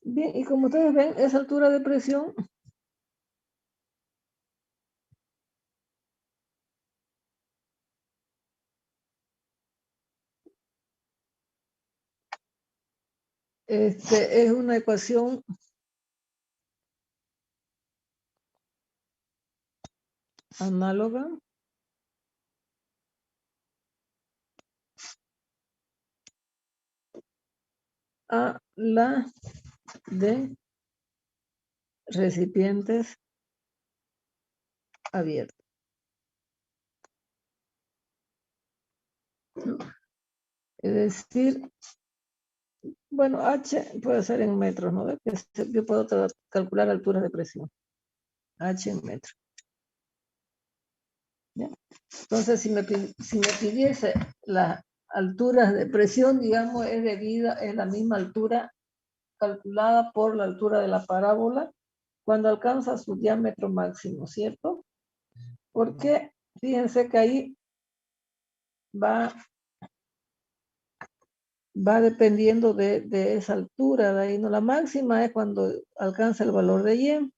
Bien, y como ustedes ven, esa altura de presión es una ecuación análoga a la de recipientes abiertos. Es decir, bueno, H puede ser en metros, ¿no? Yo puedo calcular alturas de presión. H en metros. ¿Ya? Entonces, si me pidiese las alturas de presión, digamos, es la misma altura calculada por la altura de la parábola cuando alcanza su diámetro máximo, ¿cierto? Porque fíjense que ahí va dependiendo de esa altura, de ahí, ¿no? La máxima es cuando alcanza el valor de Y,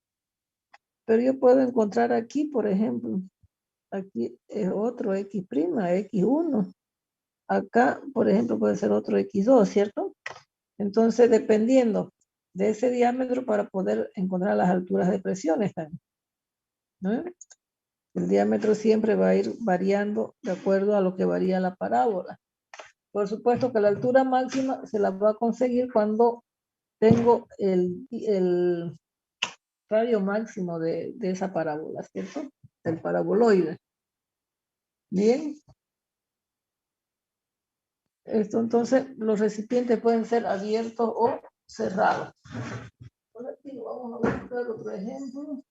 pero yo puedo encontrar aquí, por ejemplo, aquí es otro X', X1. Acá, por ejemplo, puede ser otro X2, ¿cierto? Entonces, dependiendo de ese diámetro para poder encontrar las alturas de presiones también, ¿no? El diámetro siempre va a ir variando de acuerdo a lo que varía la parábola. Por supuesto que la altura máxima se la va a conseguir cuando tengo el radio máximo de esa parábola, ¿cierto? Del paraboloide. Bien. Esto entonces, los recipientes pueden ser abiertos o cerrados. Por aquí vamos a buscar otro ejemplo.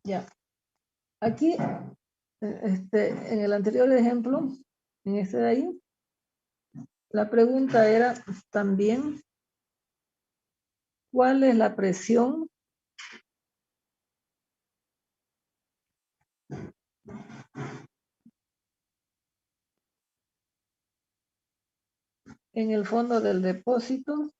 Ya. Aquí, en el anterior ejemplo, en este de ahí, la pregunta era también, ¿cuál es la presión en el fondo del depósito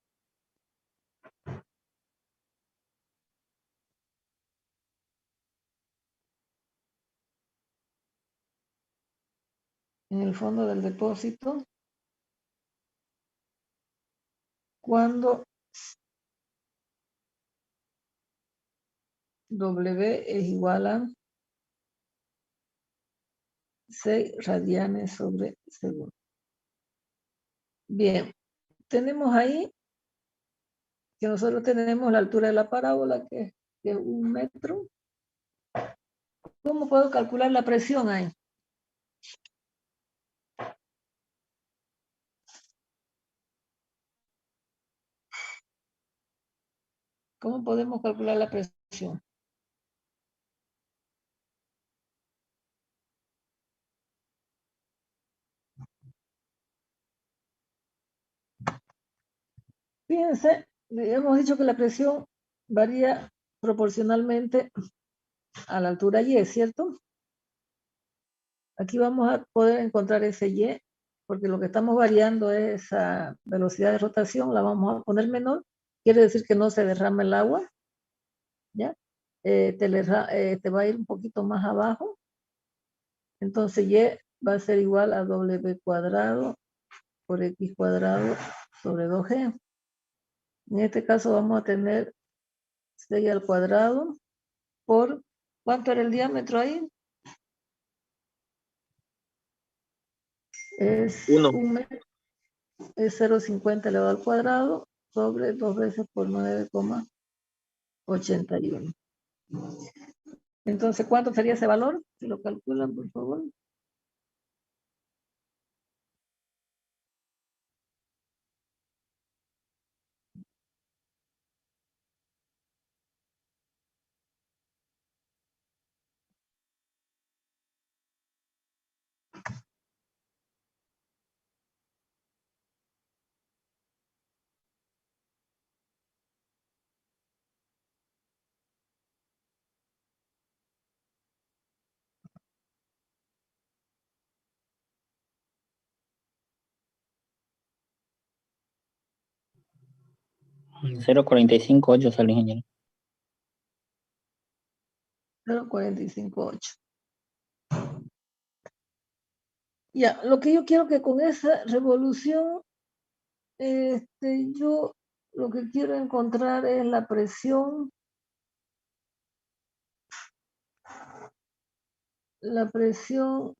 cuando W es igual a 6 radianes sobre segundo. Bien, tenemos ahí que nosotros tenemos la altura de la parábola, que es 1 metro. ¿Cómo puedo calcular la presión ahí? ¿Cómo podemos calcular la presión? Fíjense, hemos dicho que la presión varía proporcionalmente a la altura Y, ¿cierto? Aquí vamos a poder encontrar ese Y, porque lo que estamos variando es esa velocidad de rotación, la vamos a poner menor, quiere decir que no se derrama el agua, ¿ya? Te va a ir un poquito más abajo, entonces Y va a ser igual a W cuadrado por X cuadrado sobre 2G. En este caso vamos a tener 6 al cuadrado por, ¿cuánto era el diámetro ahí? Es 1. 1 metro, es 0,50 elevado al cuadrado sobre 2 veces por 9,81. Entonces, ¿cuánto sería ese valor? Si lo calculan, por favor. $0.458 sale, ingeniero. 0,458. Ya, lo que yo quiero que con esa revolución, yo lo que quiero encontrar es la presión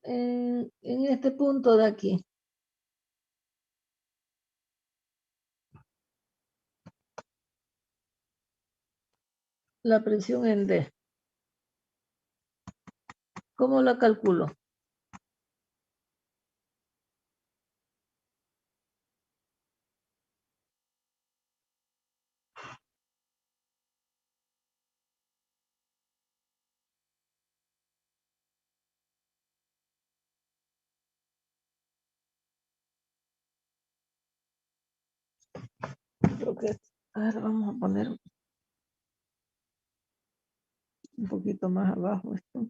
en este punto de aquí. La presión en D. ¿Cómo la calculo? Creo que, ahora vamos a poner un poquito más abajo esto.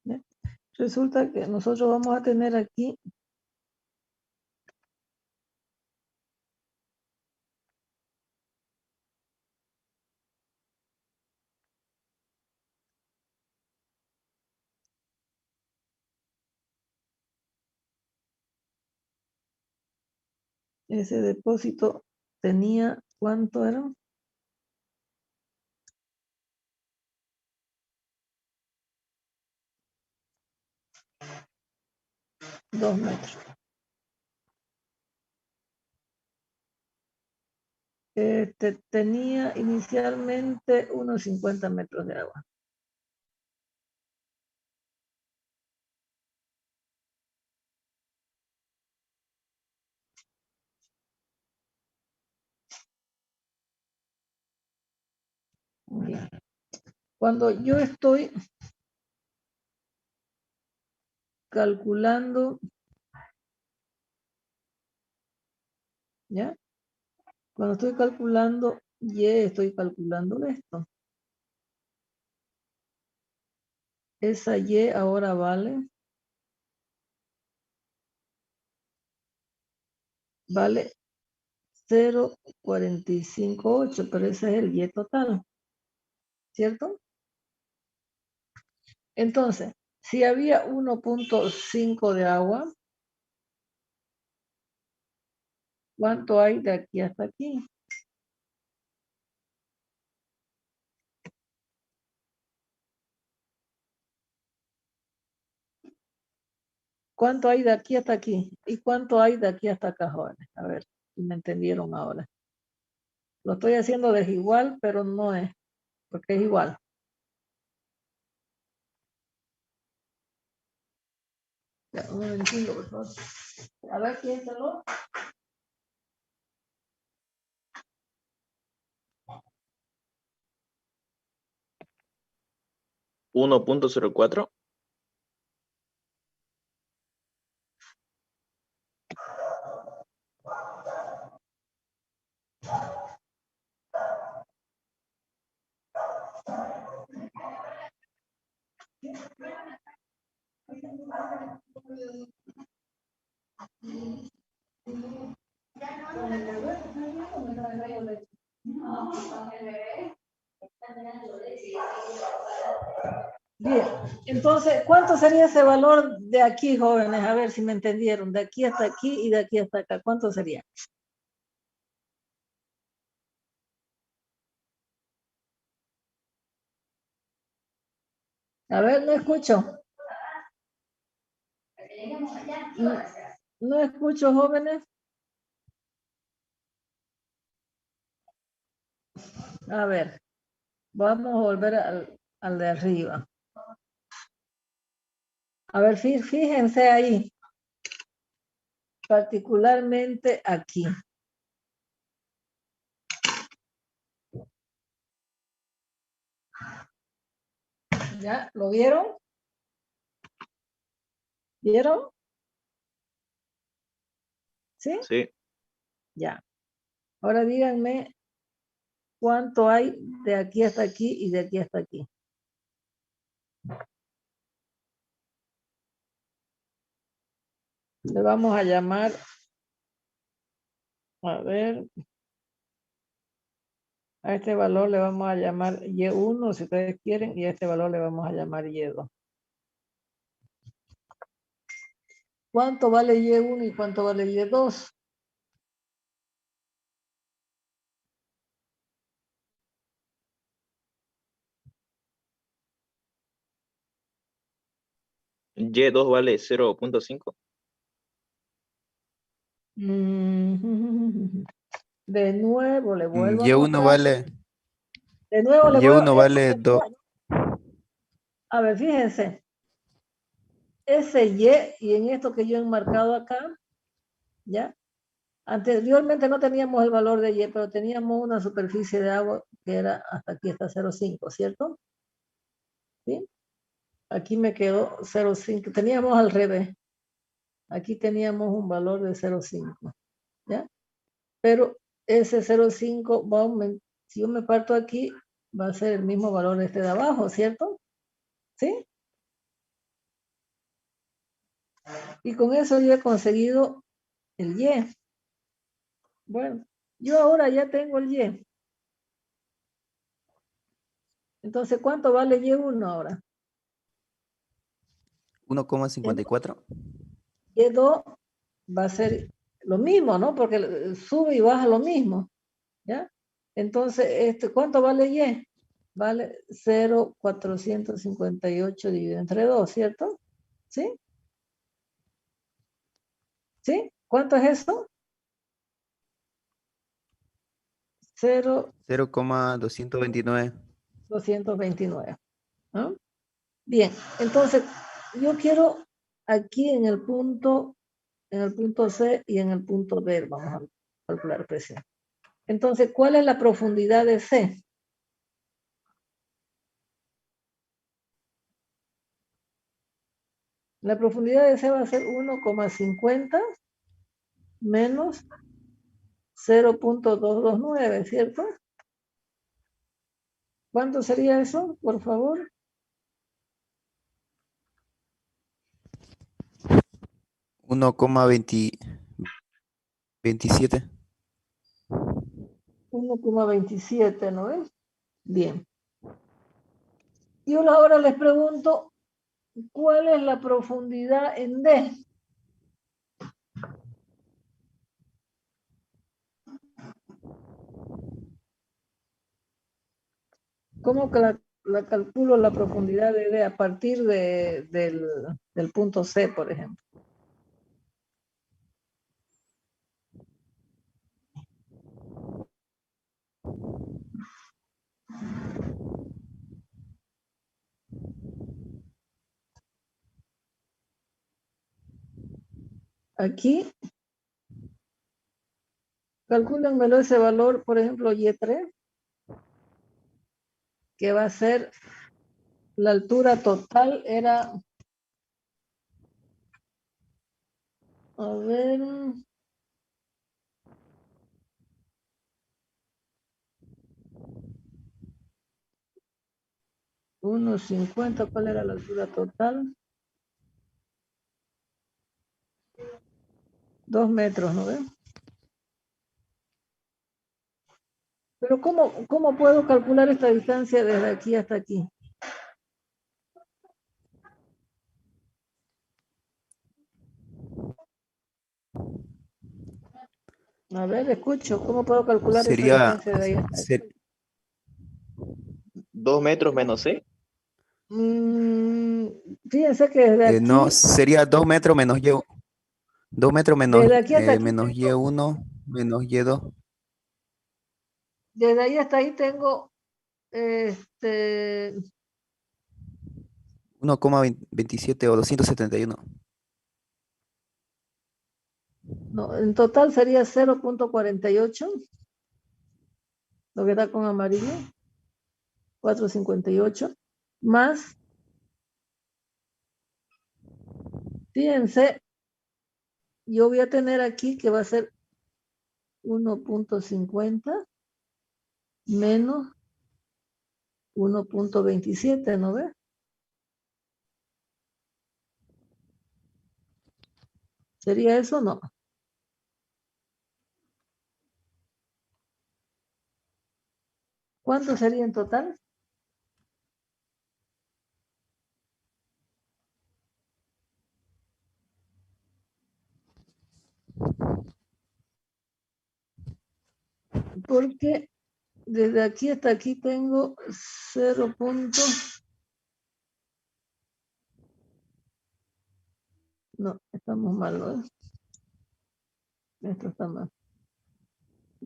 ¿Ya? Resulta que nosotros vamos a tener aquí ese depósito tenía, ¿cuánto era? Dos metros. Tenía inicialmente unos 50 metros de agua. Bien. Cuando yo estoy calculando, ¿ya? Cuando estoy calculando Y, estoy calculando esto. Esa Y ahora vale 0,458, pero ese es el Y total, ¿cierto? Entonces, si había 1,5 de agua, ¿Cuánto hay de aquí hasta aquí? ¿Cuánto hay de aquí hasta aquí? ¿Y cuánto hay de aquí hasta acá, jóvenes? A ver, si me entendieron ahora. Lo estoy haciendo desigual, pero no es, porque es igual. Ya, un momentito, por favor. A ver, ¿quién se lo? ¿1.04? Bien, entonces, ¿cuánto sería ese valor de aquí, jóvenes? A ver si me entendieron. De aquí hasta aquí y de aquí hasta acá. ¿Cuánto sería? A ver, no escucho. No escucho, jóvenes. A ver, vamos a volver al de arriba. A ver, fíjense ahí. Particularmente aquí. ¿Ya? ¿Lo vieron? ¿Vieron? ¿Sí? Sí. Ya. Ahora díganme cuánto hay de aquí hasta aquí y de aquí hasta aquí. Le vamos a llamar, a ver, a este valor le vamos a llamar Y1 si ustedes quieren y a este valor le vamos a llamar Y2. ¿Cuánto vale Y1 y cuánto vale Y2? Y2 vale 0.5. De nuevo le vuelvo a Y1 mostrar. vale, De nuevo le vuelvo Y1 vale 2. a ver, fíjense. Ese y en esto que yo he marcado acá, ¿ya? Anteriormente no teníamos el valor de Y, pero teníamos una superficie de agua que era hasta aquí, hasta 0,5, ¿cierto? ¿Sí? Aquí me quedó 0,5. Teníamos al revés. Aquí teníamos un valor de 0,5, ¿ya? Pero ese 0,5 va a aumentar. Si yo me parto aquí, va a ser el mismo valor de este de abajo, ¿cierto? ¿Sí? Y con eso yo he conseguido el Y. Bueno, yo ahora ya tengo el Y. Entonces, ¿cuánto vale Y1 ahora? 1,54. Y2 va a ser lo mismo, ¿no? Porque sube y baja lo mismo, ¿ya? Entonces, ¿cuánto vale Y? Vale 0,458 dividido entre 2, ¿cierto? ¿Sí? ¿Sí? ¿Cuánto es eso? 0,229. 229. ¿No? Bien, entonces yo quiero aquí en el punto C y en el punto D, vamos a calcular presión. Entonces, ¿cuál es la profundidad de C? La profundidad de C va a ser 1,50 menos 0,229, ¿cierto? ¿Cuánto sería eso, por favor? 1,27. 1,27, ¿no es? Bien. Yo ahora les pregunto, ¿cuál es la profundidad en D? ¿Cómo que la calculo la profundidad de D a partir del punto C, por ejemplo? Aquí, calcúlenmelo ese valor, por ejemplo, Y3, que va a ser la altura total, era, a ver, 1,50, ¿cuál era la altura total? 2 metros, ¿no ven? Pero ¿cómo puedo calcular esta distancia desde aquí hasta aquí? A ver, escucho, ¿cómo puedo calcular esa Sería, distancia de ahí hasta aquí? ser- 2 metros menos C. Fíjense que desde aquí, no, sería 2 metros menos Y. 2 metros desde aquí hasta aquí, menos Y1 menos Y2. desde ahí hasta ahí tengo 1,27 o 271. no, en total sería 0,48, lo que está con amarillo, 458, más, fíjense, yo voy a tener aquí que va a ser 1,50 menos 1,27, ¿no ves? ¿Sería eso o no? ¿Cuánto sería en total? Porque desde aquí hasta aquí tengo 0. No, estamos mal, ¿no? Esto está mal.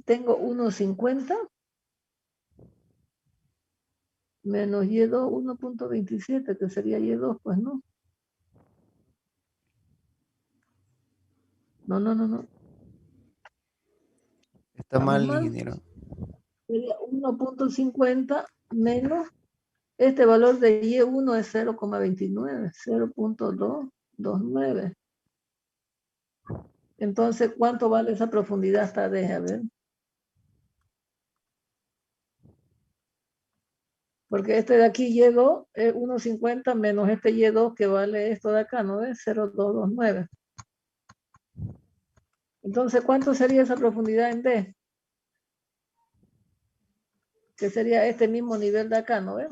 Tengo 1,50 menos Y2, 1,27, que sería Y2, pues no. No. Está Estamos mal, mal. ingeniero. Sería 1,50 menos, este valor de Y1 es 0,29, 0,229. Entonces, ¿cuánto vale esa profundidad hasta D? A ver. Porque este de aquí Y2 es 1,50 menos este Y2 que vale esto de acá, ¿no es? 0,229. Entonces, ¿cuánto sería esa profundidad en D? Que sería este mismo nivel de acá, ¿no ves?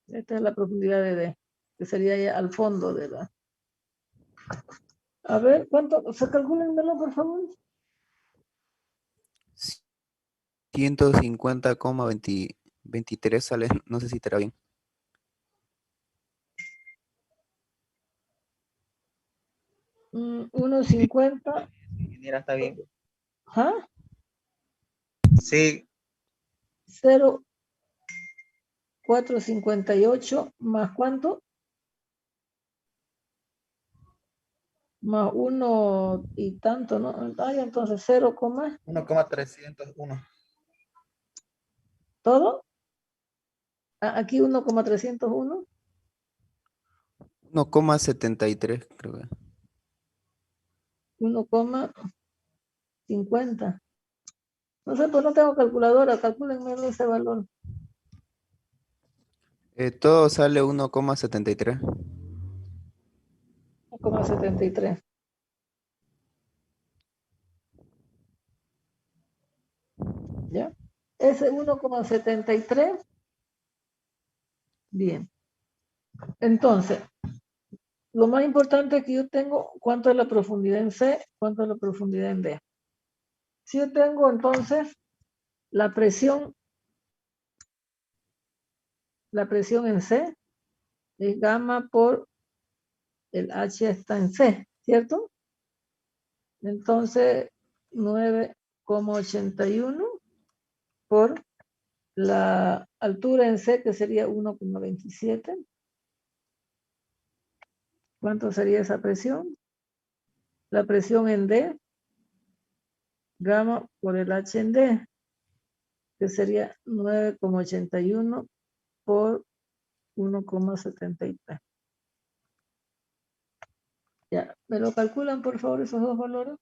Esta es la profundidad de D, que sería ya al fondo de la... A ver, ¿cuánto? ¿Se calcúlenmelo, por favor? 150,23 sale, no sé si estará bien. 1,50. Ingeniera, está bien. ¿Ah? Sí, 0,458 más ¿cuánto? Más 1 y tanto, ¿no? Ay, entonces 0, 1,301. ¿todo? Aquí 1,301. 1,73 creo que. 1,50. No sé, pues no tengo calculadora, calcúlenme ese valor. Todo sale 1,73. 1,73. ¿Ya? Ese 1,73. Bien. Entonces, lo más importante es que yo tengo cuánto es la profundidad en C, cuánto es la profundidad en D. Si yo tengo entonces la presión la presión en C es gamma por el H está en C, ¿cierto? Entonces, 9,81 por la altura en C, que sería 1,27. ¿Cuánto sería esa presión? La presión en D, gamma por el H en D, que sería 9,81 por 1,73. Ya, ¿me lo calculan por favor esos dos valores?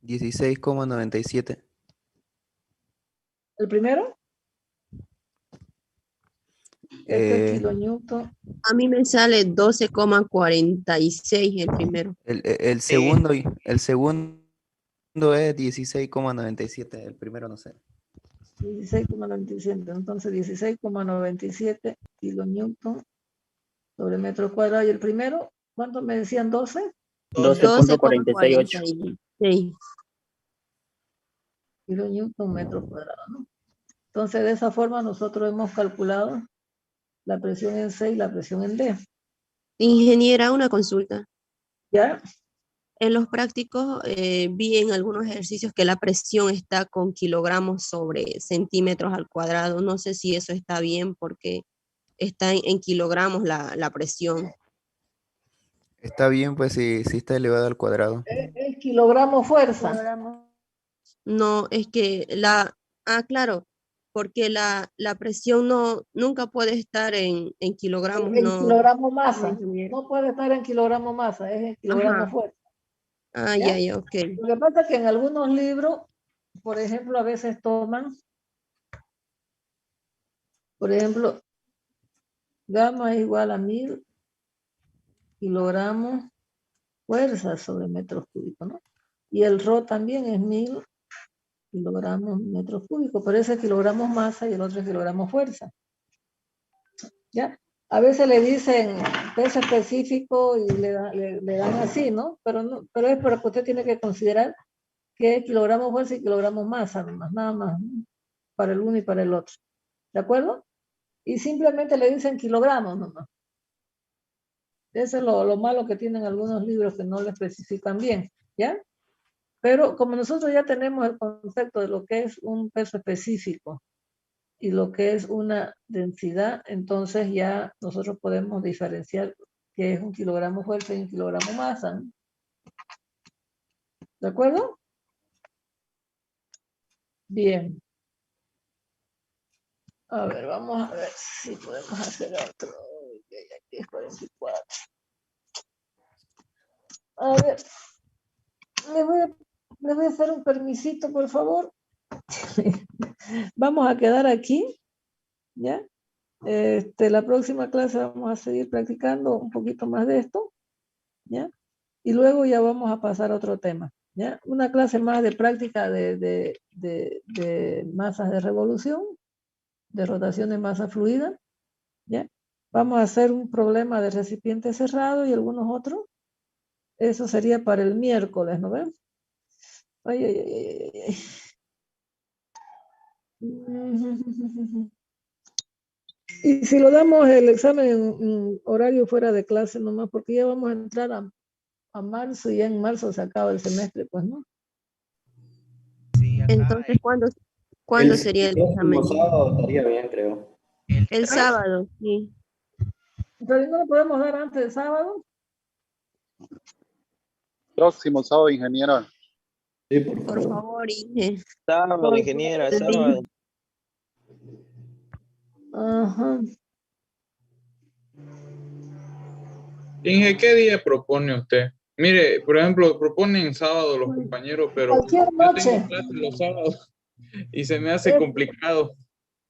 16,97. ¿El primero? Este es Eh, kilonewton. A mí me sale 12,46 el primero. el segundo es 16,97. El primero no sé. 16,97. Entonces 16,97 kilonewton sobre metro cuadrado. ¿Y el primero? ¿Cuánto me decían? 12 12.468. 12,46. kilonewton metro cuadrado, ¿no? Entonces, de esa forma nosotros hemos calculado la presión en C y la presión en D. Ingeniera, una consulta. ¿Ya? En los prácticos vi en algunos ejercicios que la presión está con kilogramos sobre centímetros al cuadrado. No sé si eso está bien porque está en kilogramos la presión. Está bien, pues si está elevado al cuadrado. Es kilogramo fuerza. No, es que claro, porque la presión nunca puede estar en kilogramos, En no. kilogramo masa. Ingeniero. No puede estar en kilogramo masa, es en kilogramo Ajá. fuerza. Ya, ok. Lo que pasa es que en algunos libros, por ejemplo, a veces toman, por ejemplo, gamma es igual a 1000 kilogramos fuerza sobre metros cúbicos, ¿no? Y el ρ también es 1000 kilogramos metros cúbicos, pero ese es kilogramos masa y el otro es kilogramos fuerza. ¿Ya? A veces le dicen peso específico y le dan así, ¿no? Pero es porque usted tiene que considerar que es kilogramos fuerza y kilogramos masa, nada más, ¿no? Para el uno y para el otro. ¿De acuerdo? Y simplemente le dicen kilogramos nomás. Eso es lo malo que tienen algunos libros que no le especifican bien, ¿ya? Pero como nosotros ya tenemos el concepto de lo que es un peso específico y lo que es una densidad, entonces ya nosotros podemos diferenciar qué es un kilogramo fuerza y un kilogramo masa, ¿no? ¿De acuerdo? Bien. A ver, vamos a ver si podemos hacer otro. Aquí es 44. A ver, les voy a hacer un permisito, por favor. Vamos a quedar aquí, ¿ya? La próxima clase vamos a seguir practicando un poquito más de esto, ¿ya? Y luego ya vamos a pasar a otro tema, ¿ya? Una clase más de práctica de masas de revolución, de rotación de masa fluida, ¿ya? Vamos a hacer un problema de recipiente cerrado y algunos otros. Eso sería para el miércoles, ¿no ven? Ay, ay, ay, ay, ay. Y si lo damos el examen en horario fuera de clase nomás, porque ya vamos a entrar a marzo y ya en marzo se acaba el semestre, pues, ¿no? Entonces, ¿cuándo sería el examen? próximo sábado estaría bien, creo. El sábado, sí. Pero no lo podemos dar antes del sábado. Próximo sábado, ingeniero. Sí, Por favor, Inge. Sábado, ingeniera, sábado. Ajá. Inge, ¿qué día propone usted? Mire, por ejemplo, proponen sábado los compañeros, pero Cualquier yo noche. tengo clases los sábados y se me hace complicado.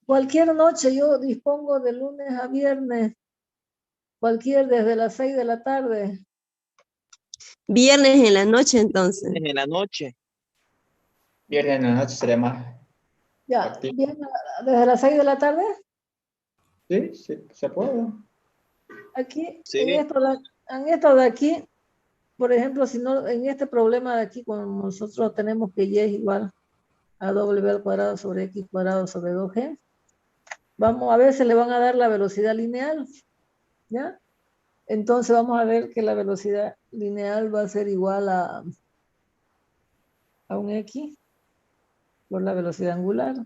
Cualquier noche, yo dispongo de lunes a viernes, desde las 6 de la tarde. Viernes en la noche, entonces. En la noche. Viernes en la noche sería más. Ya, Activo. viernes, desde las 6 de la tarde. Sí, sí, se puede. Aquí, Sí. en esto de aquí, por ejemplo, si no, en este problema de aquí, como nosotros tenemos que y es igual a w al cuadrado sobre x cuadrado sobre 2g, Vamos a ver, se le van a dar la velocidad lineal, ¿ya? Entonces vamos a ver que la velocidad lineal va a ser igual a un X por la velocidad angular.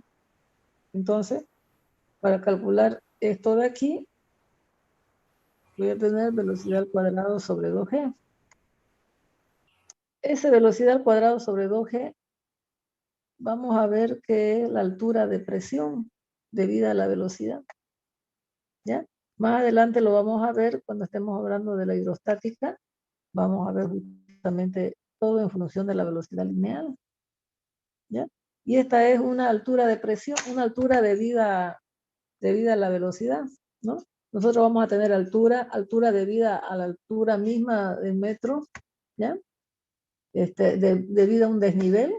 Entonces, para calcular esto de aquí, voy a tener velocidad al cuadrado sobre 2G. Esa velocidad al cuadrado sobre 2G, vamos a ver que es la altura de presión debida a la velocidad, ¿ya? Más adelante lo vamos a ver cuando estemos hablando de la hidrostática. Vamos a ver justamente todo en función de la velocidad lineal, ¿ya? Y esta es una altura de presión, una altura debida a la velocidad, ¿no? Nosotros vamos a tener altura debida a la altura misma del metro, ¿ya? Debido a un desnivel.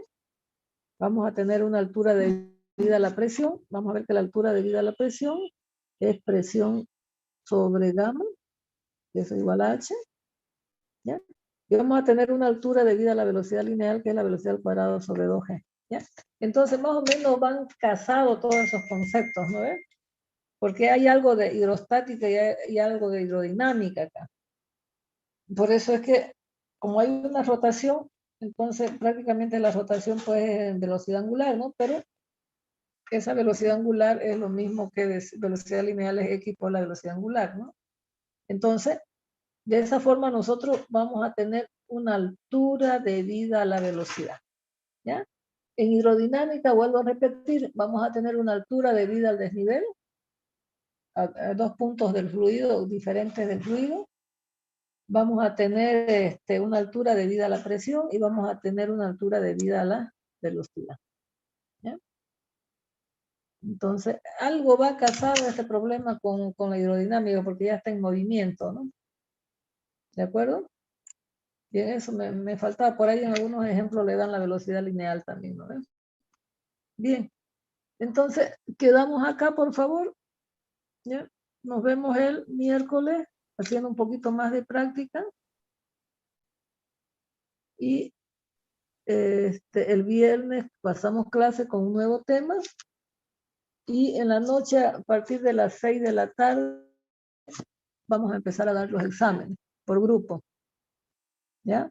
Vamos a tener una altura debida a la presión. Vamos a ver que la altura debida a la presión es presión sobre gamma, que es igual a H, ¿ya? Y vamos a tener una altura debida a la velocidad lineal, que es la velocidad al cuadrado sobre 2G, ¿ya? Entonces, más o menos van casados todos esos conceptos, ¿no ves? Porque hay algo de hidrostática y algo de hidrodinámica acá. Por eso es que, como hay una rotación, entonces prácticamente la rotación pues es en velocidad angular, ¿no? Pero esa velocidad angular es lo mismo que velocidad lineal es X por la velocidad angular, ¿no? Entonces, de esa forma nosotros vamos a tener una altura debida a la velocidad, ¿ya? En hidrodinámica, vuelvo a repetir, vamos a tener una altura debida al desnivel, a dos puntos del fluido, diferentes del fluido. Vamos a tener una altura debida a la presión y vamos a tener una altura debida a la velocidad, ¿ya? Entonces, algo va casado este problema con la hidrodinámica porque ya está en movimiento, ¿no? ¿De acuerdo? Bien, eso me faltaba. Por ahí en algunos ejemplos le dan la velocidad lineal también, ¿no? Bien, entonces, quedamos acá, por favor, ¿ya? Nos vemos el miércoles haciendo un poquito más de práctica. Y el viernes pasamos clase con un nuevo tema. Y en la noche, a partir de las 6 de la tarde, vamos a empezar a dar los exámenes por grupo, ¿ya?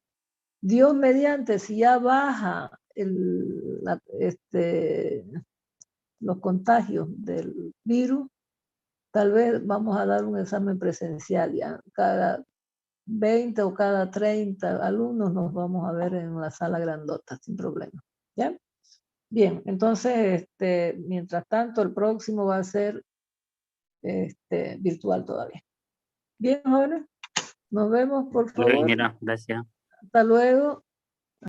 Dios mediante, si ya baja los contagios del virus, tal vez vamos a dar un examen presencial, ¿ya? Cada 20 o cada 30 alumnos nos vamos a ver en la sala grandota, sin problema, ¿ya? Bien, entonces, mientras tanto, el próximo va a ser virtual todavía. Bien, jóvenes, nos vemos, por favor. Ingeniera, gracias. Hasta luego.